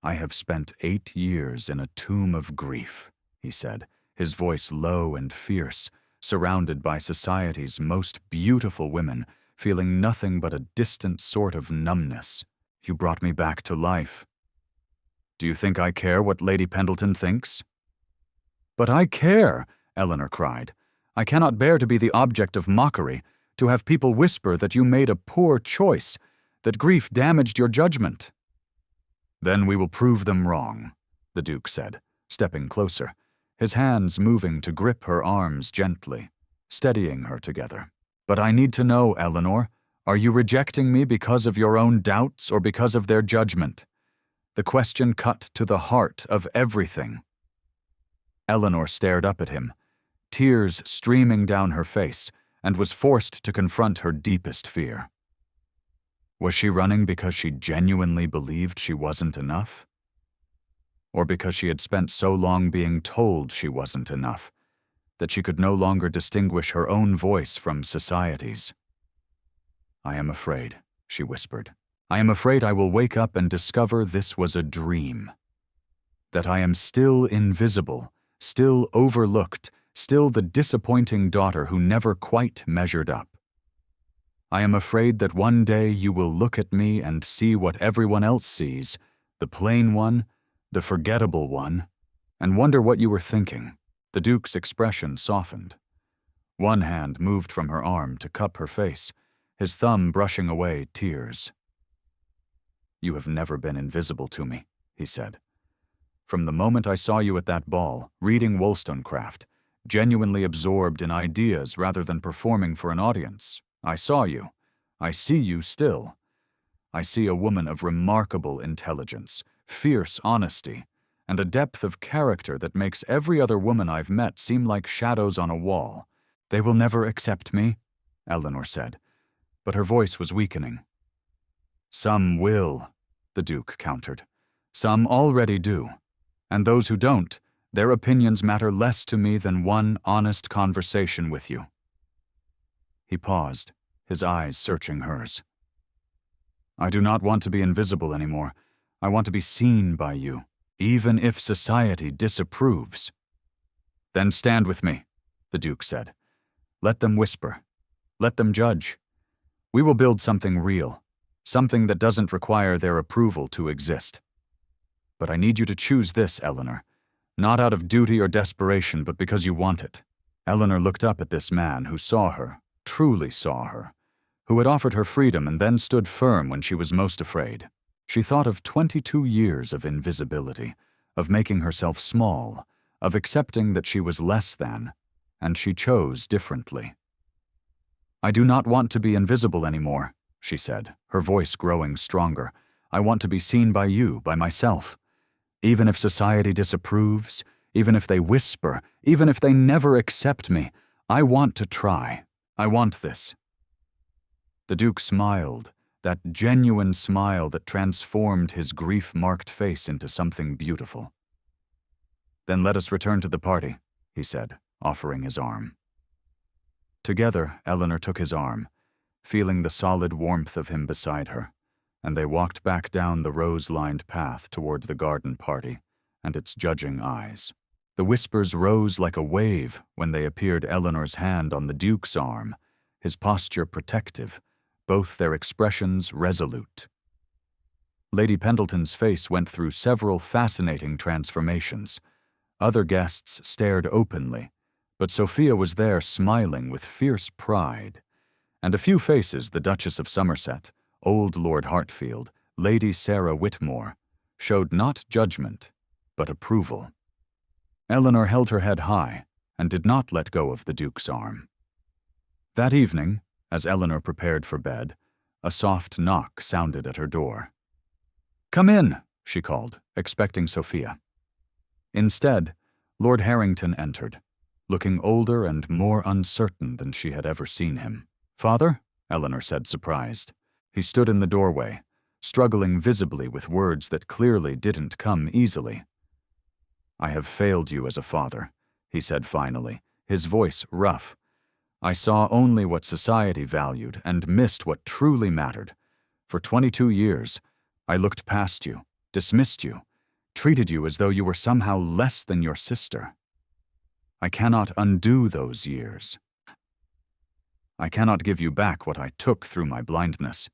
I have spent 8 years in a tomb of grief, he said, his voice low and fierce, surrounded by society's most beautiful women, feeling nothing but a distant sort of numbness. You brought me back to life. Do you think I care what Lady Pendleton thinks? But I care, Eleanor cried. I cannot bear to be the object of mockery, to have people whisper that you made a poor choice, that grief damaged your judgment. Then we will prove them wrong, the Duke said, stepping closer, his hands moving to grip her arms gently, steadying her together. But I need to know, Eleanor, are you rejecting me because of your own doubts or because of their judgment? The question cut to the heart of everything. Eleanor stared up at him, tears streaming down her face, and was forced to confront her deepest fear. Was she running because she genuinely believed she wasn't enough? Or because she had spent so long being told she wasn't enough, that she could no longer distinguish her own voice from society's? I am afraid, she whispered. I am afraid I will wake up and discover this was a dream. That I am still invisible, still overlooked, still the disappointing daughter who never quite measured up. I am afraid that one day you will look at me and see what everyone else sees, the plain one, the forgettable one, and wonder what you were thinking. The Duke's expression softened. One hand moved from her arm to cup her face, his thumb brushing away tears. You have never been invisible to me, he said. From the moment I saw you at that ball, reading Wollstonecraft, genuinely absorbed in ideas rather than performing for an audience, I saw you. I see you still. I see a woman of remarkable intelligence, fierce honesty, and a depth of character that makes every other woman I've met seem like shadows on a wall. They will never accept me, Eleanor said, but her voice was weakening. Some will, the Duke countered. Some already do, and those who don't, their opinions matter less to me than one honest conversation with you. He paused, his eyes searching hers. I do not want to be invisible anymore. I want to be seen by you, even if society disapproves. Then stand with me, the Duke said. Let them whisper. Let them judge. We will build something real, something that doesn't require their approval to exist. But I need you to choose this, Eleanor, not out of duty or desperation, but because you want it." Eleanor looked up at this man who saw her, truly saw her, who had offered her freedom and then stood firm when she was most afraid. She thought of 22 years of invisibility, of making herself small, of accepting that she was less than, and she chose differently. "I do not want to be invisible anymore," she said, her voice growing stronger. "I want to be seen by you, by myself. Even if society disapproves, even if they whisper, even if they never accept me, I want to try. I want this." The Duke smiled, that genuine smile that transformed his grief-marked face into something beautiful. "Then let us return to the party," he said, offering his arm. Together, Eleanor took his arm, feeling the solid warmth of him beside her, and they walked back down the rose-lined path toward the garden party and its judging eyes. The whispers rose like a wave when they appeared Eleanor's hand on the Duke's arm, his posture protective, both their expressions resolute. Lady Pendleton's face went through several fascinating transformations. Other guests stared openly, but Sophia was there smiling with fierce pride. And a few faces, the Duchess of Somerset, old Lord Hartfield, Lady Sarah Whitmore, showed not judgment, but approval. Eleanor held her head high and did not let go of the Duke's arm. That evening, as Eleanor prepared for bed, a soft knock sounded at her door. "Come in," she called, expecting Sophia. Instead, Lord Harrington entered, looking older and more uncertain than she had ever seen him. "Father?" Eleanor said, surprised. He stood in the doorway, struggling visibly with words that clearly didn't come easily. "I have failed you as a father," he said finally, his voice rough. "I saw only what society valued and missed what truly mattered. For 22 years, I looked past you, dismissed you, treated you as though you were somehow less than your sister. I cannot undo those years. I cannot give you back what I took through my blindness."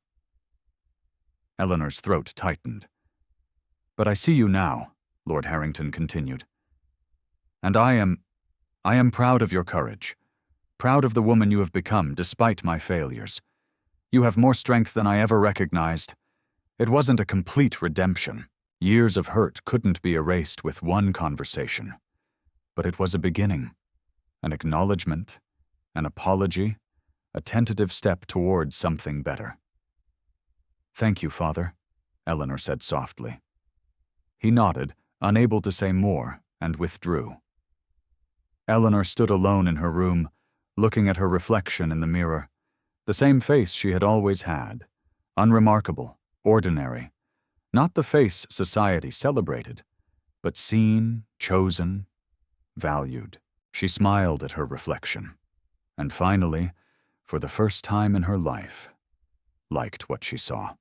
Eleanor's throat tightened. "But I see you now," Lord Harrington continued. "And I am proud of your courage, proud of the woman you have become despite my failures. You have more strength than I ever recognized. It wasn't a complete redemption. Years of hurt couldn't be erased with one conversation. But it was a beginning, an acknowledgement, an apology, a tentative step toward something better." "Thank you, Father," Eleanor said softly. He nodded, unable to say more, and withdrew. Eleanor stood alone in her room, looking at her reflection in the mirror, the same face she had always had, unremarkable, ordinary, not the face society celebrated, but seen, chosen, valued. She smiled at her reflection, and finally, for the first time in her life, liked what she saw.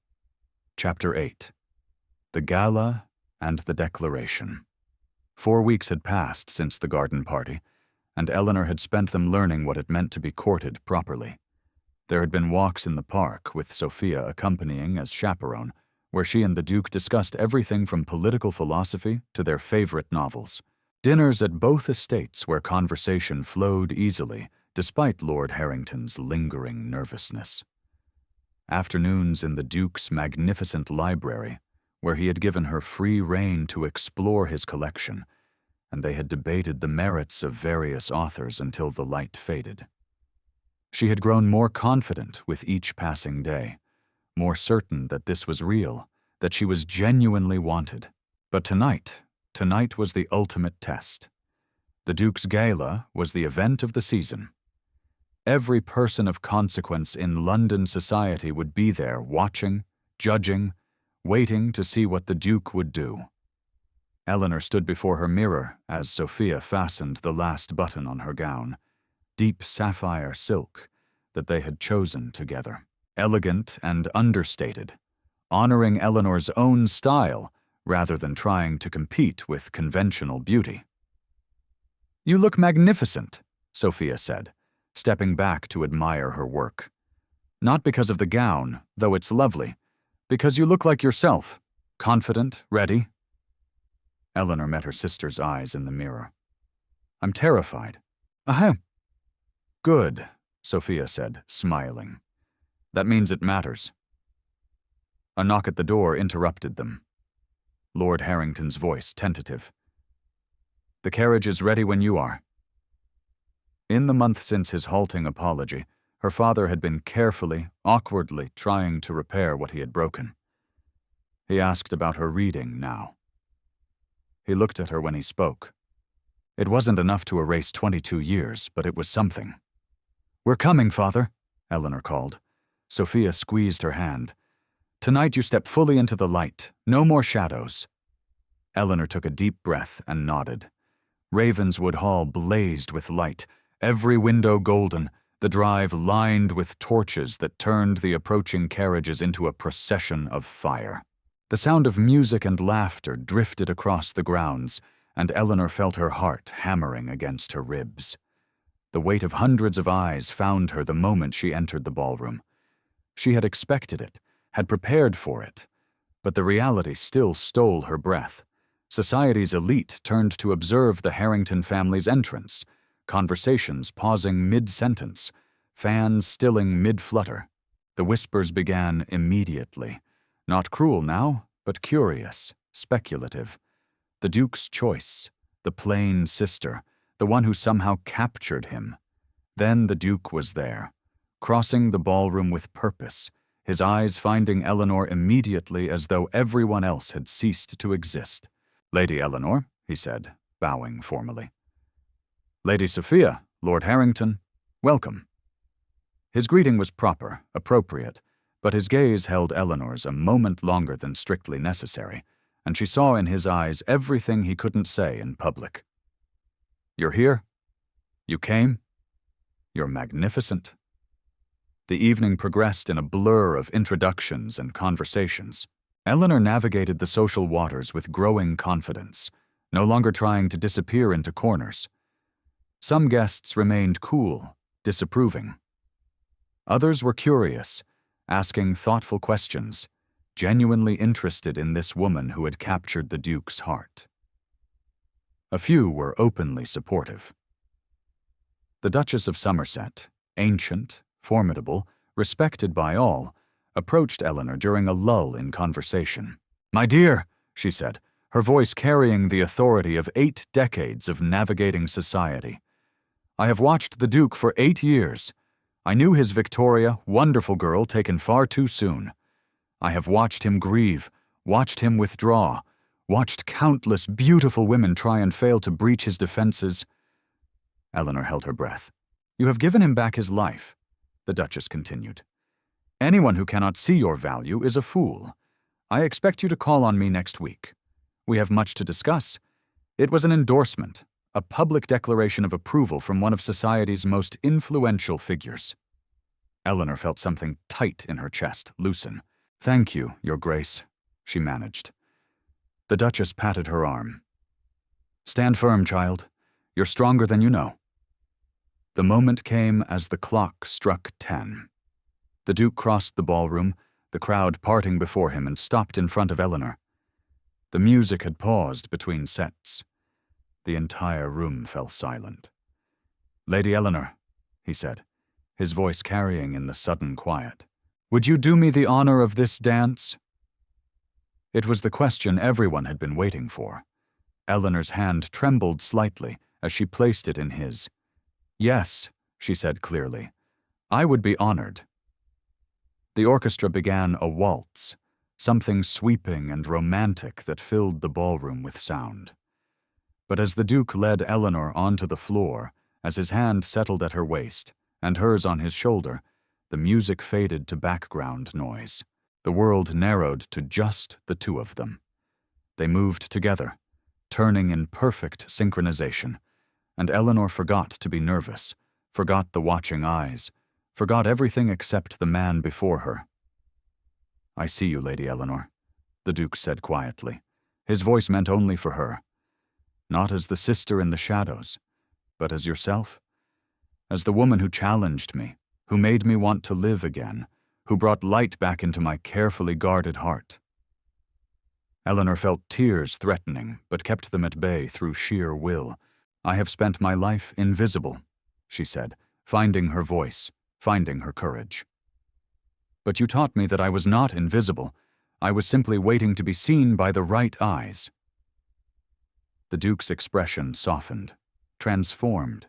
Chapter 8. The Gala and the Declaration. 4 weeks had passed since the garden party, and Eleanor had spent them learning what it meant to be courted properly. There had been walks in the park, with Sophia accompanying as chaperone, where she and the Duke discussed everything from political philosophy to their favorite novels. Dinners at both estates where conversation flowed easily, despite Lord Harrington's lingering nervousness. Afternoons in the Duke's magnificent library, where he had given her free rein to explore his collection, and they had debated the merits of various authors until the light faded. She had grown more confident with each passing day, more certain that this was real, that she was genuinely wanted. But tonight was the ultimate test. The Duke's gala was the event of the season. Every person of consequence in London society would be there, watching, judging, waiting to see what the Duke would do. Eleanor stood before her mirror as Sophia fastened the last button on her gown, deep sapphire silk that they had chosen together, elegant and understated, honoring Eleanor's own style rather than trying to compete with conventional beauty. "You look magnificent," Sophia said, stepping back to admire her work. Not because of the gown, though it's lovely. Because you look like yourself. Confident, ready. Eleanor met her sister's eyes in the mirror. I'm terrified. Ahem. Good, Sophia said, smiling. That means it matters. A knock at the door interrupted them. Lord Harrington's voice, tentative. The carriage is ready when you are. In the month since his halting apology, her father had been carefully, awkwardly trying to repair what he had broken. He asked about her reading now. He looked at her when he spoke. It wasn't enough to erase 22 years, but it was something. We're coming, Father, Eleanor called. Sophia squeezed her hand. Tonight you step fully into the light, no more shadows. Eleanor took a deep breath and nodded. Ravenswood Hall blazed with light, every window golden, the drive lined with torches that turned the approaching carriages into a procession of fire. The sound of music and laughter drifted across the grounds, and Eleanor felt her heart hammering against her ribs. The weight of hundreds of eyes found her the moment she entered the ballroom. She had expected it, had prepared for it, but the reality still stole her breath. Society's elite turned to observe the Harrington family's entrance, conversations pausing mid-sentence, fans stilling mid-flutter. The whispers began immediately. Not cruel now, but curious, speculative. The Duke's choice, the plain sister, the one who somehow captured him. Then the Duke was there, crossing the ballroom with purpose, his eyes finding Eleanor immediately as though everyone else had ceased to exist. Lady Eleanor, he said, bowing formally. Lady Sophia, Lord Harrington, welcome. His greeting was proper, appropriate, but his gaze held Eleanor's a moment longer than strictly necessary, and she saw in his eyes everything he couldn't say in public. You're here? You came? You're magnificent. The evening progressed in a blur of introductions and conversations. Eleanor navigated the social waters with growing confidence, no longer trying to disappear into corners. Some guests remained cool, disapproving. Others were curious, asking thoughtful questions, genuinely interested in this woman who had captured the Duke's heart. A few were openly supportive. The Duchess of Somerset, ancient, formidable, respected by all, approached Eleanor during a lull in conversation. My dear, she said, her voice carrying the authority of 8 decades of navigating society. I have watched the Duke for 8 years. I knew his Victoria, wonderful girl, taken far too soon. I have watched him grieve, watched him withdraw, watched countless beautiful women try and fail to breach his defenses. Eleanor held her breath. You have given him back his life, the Duchess continued. Anyone who cannot see your value is a fool. I expect you to call on me next week. We have much to discuss. It was an endorsement, a public declaration of approval from one of society's most influential figures. Eleanor felt something tight in her chest loosen. Thank you, Your Grace, she managed. The Duchess patted her arm. Stand firm, child. You're stronger than you know. The moment came as the clock struck 10. The Duke crossed the ballroom, the crowd parting before him, and stopped in front of Eleanor. The music had paused between sets. The entire room fell silent. Lady Eleanor, he said, his voice carrying in the sudden quiet, would you do me the honor of this dance? It was the question everyone had been waiting for. Eleanor's hand trembled slightly as she placed it in his. Yes, she said clearly, I would be honored. The orchestra began a waltz, something sweeping and romantic that filled the ballroom with sound. But as the Duke led Eleanor onto the floor, as his hand settled at her waist and hers on his shoulder, the music faded to background noise. The world narrowed to just the two of them. They moved together, turning in perfect synchronization, and Eleanor forgot to be nervous, forgot the watching eyes, forgot everything except the man before her. I see you, Lady Eleanor, the Duke said quietly. His voice meant only for her. Not as the sister in the shadows, but as yourself. As the woman who challenged me, who made me want to live again, who brought light back into my carefully guarded heart. Eleanor felt tears threatening, but kept them at bay through sheer will. "I have spent my life invisible," she said, finding her voice, finding her courage. "But you taught me that I was not invisible. I was simply waiting to be seen by the right eyes." The Duke's expression softened, transformed.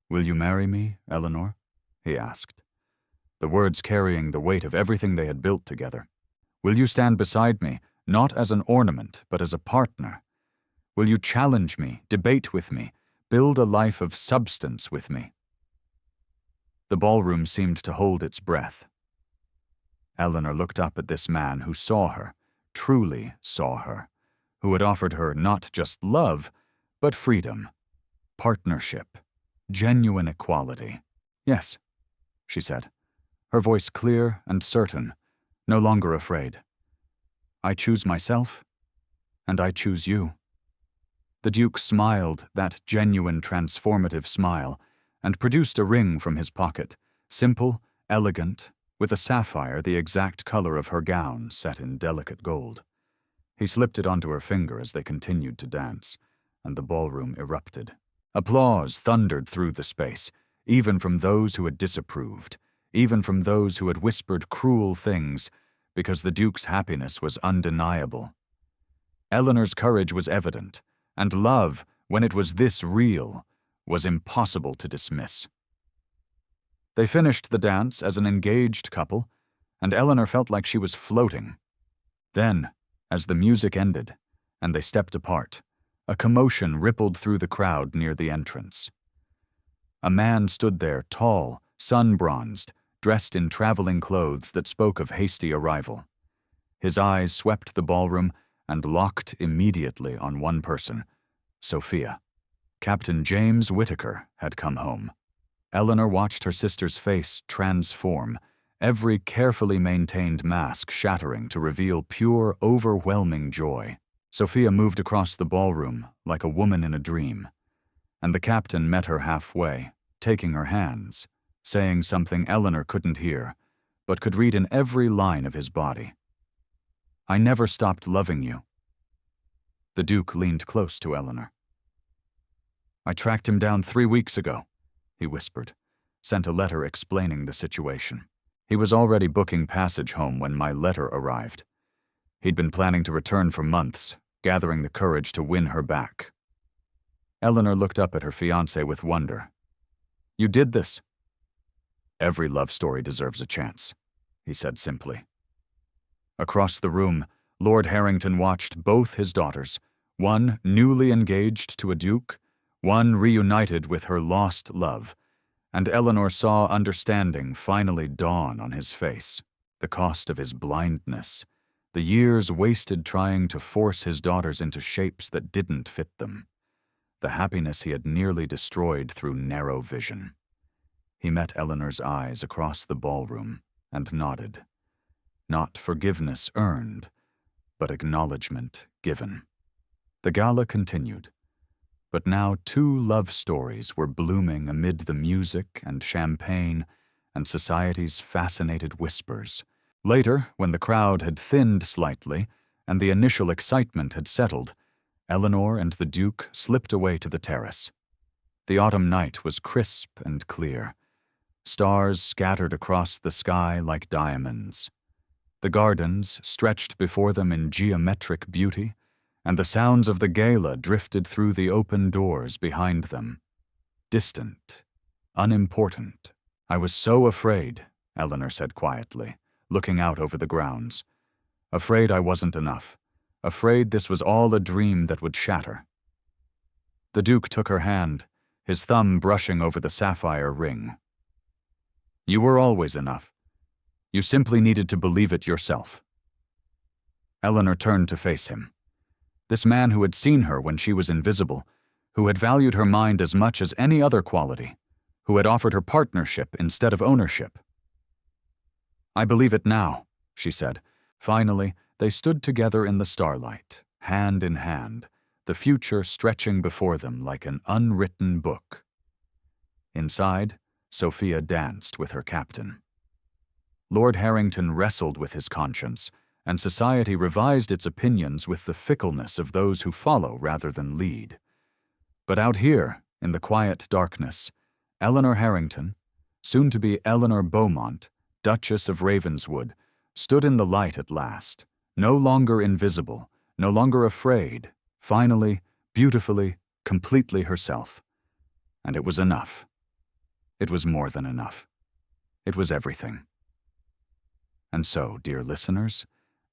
"Will you marry me, Eleanor?" he asked, the words carrying the weight of everything they had built together. "Will you stand beside me, not as an ornament, but as a partner? Will you challenge me, debate with me, build a life of substance with me?" The ballroom seemed to hold its breath. Eleanor looked up at this man who saw her, truly saw her, who had offered her not just love, but freedom, partnership, genuine equality. "Yes," she said, her voice clear and certain, no longer afraid. "I choose myself, and I choose you." The Duke smiled that genuine transformative smile and produced a ring from his pocket, simple, elegant, with a sapphire the exact color of her gown set in delicate gold. He slipped it onto her finger as they continued to dance, and the ballroom erupted. Applause thundered through the space, even from those who had disapproved, even from those who had whispered cruel things, because the Duke's happiness was undeniable. Eleanor's courage was evident, and love, when it was this real, was impossible to dismiss. They finished the dance as an engaged couple, and Eleanor felt like she was floating. Then, as the music ended, and they stepped apart, a commotion rippled through the crowd near the entrance. A man stood there, tall, sun-bronzed, dressed in traveling clothes that spoke of hasty arrival. His eyes swept the ballroom and locked immediately on one person, Sophia. Captain James Whittaker had come home. Eleanor watched her sister's face transform, every carefully maintained mask shattering to reveal pure, overwhelming joy. Sophia moved across the ballroom like a woman in a dream, and the captain met her halfway, taking her hands, saying something Eleanor couldn't hear, but could read in every line of his body. "I never stopped loving you." The Duke leaned close to Eleanor. "I tracked him down 3 weeks ago," he whispered, sent a letter explaining the situation. "He was already booking passage home when my letter arrived. He'd been planning to return for months, gathering the courage to win her back." Eleanor looked up at her fiancé with wonder. "You did this?" "Every love story deserves a chance," he said simply. Across the room, Lord Harrington watched both his daughters, one newly engaged to a duke, one reunited with her lost love, and Eleanor saw understanding finally dawn on his face, the cost of his blindness, the years wasted trying to force his daughters into shapes that didn't fit them, the happiness he had nearly destroyed through narrow vision. He met Eleanor's eyes across the ballroom and nodded. Not forgiveness earned, but acknowledgement given. The gala continued, but now 2 love stories were blooming amid the music and champagne and society's fascinated whispers. Later, when the crowd had thinned slightly and the initial excitement had settled, Eleanor and the Duke slipped away to the terrace. The autumn night was crisp and clear. Stars scattered across the sky like diamonds. The gardens stretched before them in geometric beauty, and the sounds of the gala drifted through the open doors behind them. Distant, unimportant. "I was so afraid," Eleanor said quietly, looking out over the grounds. "Afraid I wasn't enough. Afraid this was all a dream that would shatter." The Duke took her hand, his thumb brushing over the sapphire ring. "You were always enough. You simply needed to believe it yourself." Eleanor turned to face him. This man who had seen her when she was invisible, who had valued her mind as much as any other quality, who had offered her partnership instead of ownership. "I believe it now," she said. Finally, they stood together in the starlight, hand in hand, the future stretching before them like an unwritten book. Inside, Sophia danced with her captain. Lord Harrington wrestled with his conscience, and society revised its opinions with the fickleness of those who follow rather than lead. But out here, in the quiet darkness, Eleanor Harrington, soon to be Eleanor Beaumont, Duchess of Ravenswood, stood in the light at last, no longer invisible, no longer afraid, finally, beautifully, completely herself. And it was enough. It was more than enough. It was everything. And so, dear listeners,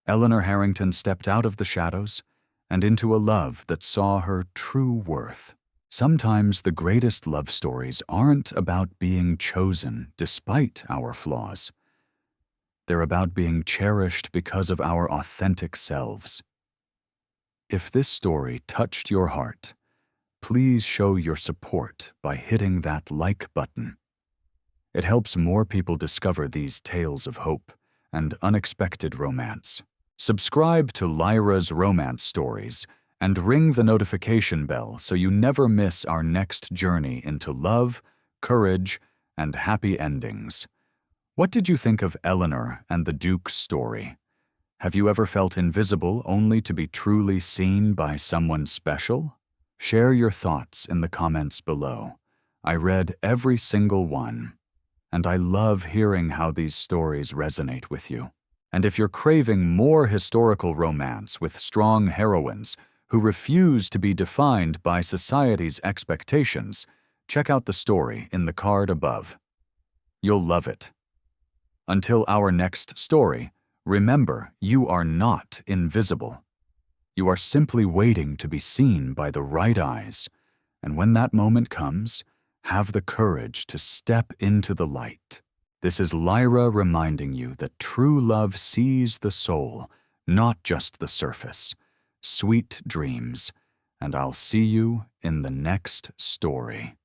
Eleanor Harrington stepped out of the shadows and into a love that saw her true worth. Sometimes the greatest love stories aren't about being chosen despite our flaws. They're about being cherished because of our authentic selves. If this story touched your heart, please show your support by hitting that like button. It helps more people discover these tales of hope and unexpected romance. Subscribe to Lyra's Romance Stories and ring the notification bell so you never miss our next journey into love, courage, and happy endings. What did you think of Eleanor and the Duke's story? Have you ever felt invisible only to be truly seen by someone special? Share your thoughts in the comments below. I read every single one, and I love hearing how these stories resonate with you. And if you're craving more historical romance with strong heroines who refuse to be defined by society's expectations, check out the story in the card above. You'll love it. Until our next story, remember, you are not invisible. You are simply waiting to be seen by the right eyes, and when that moment comes, have the courage to step into the light. This is Lyra reminding you that true love sees the soul, not just the surface. Sweet dreams, and I'll see you in the next story.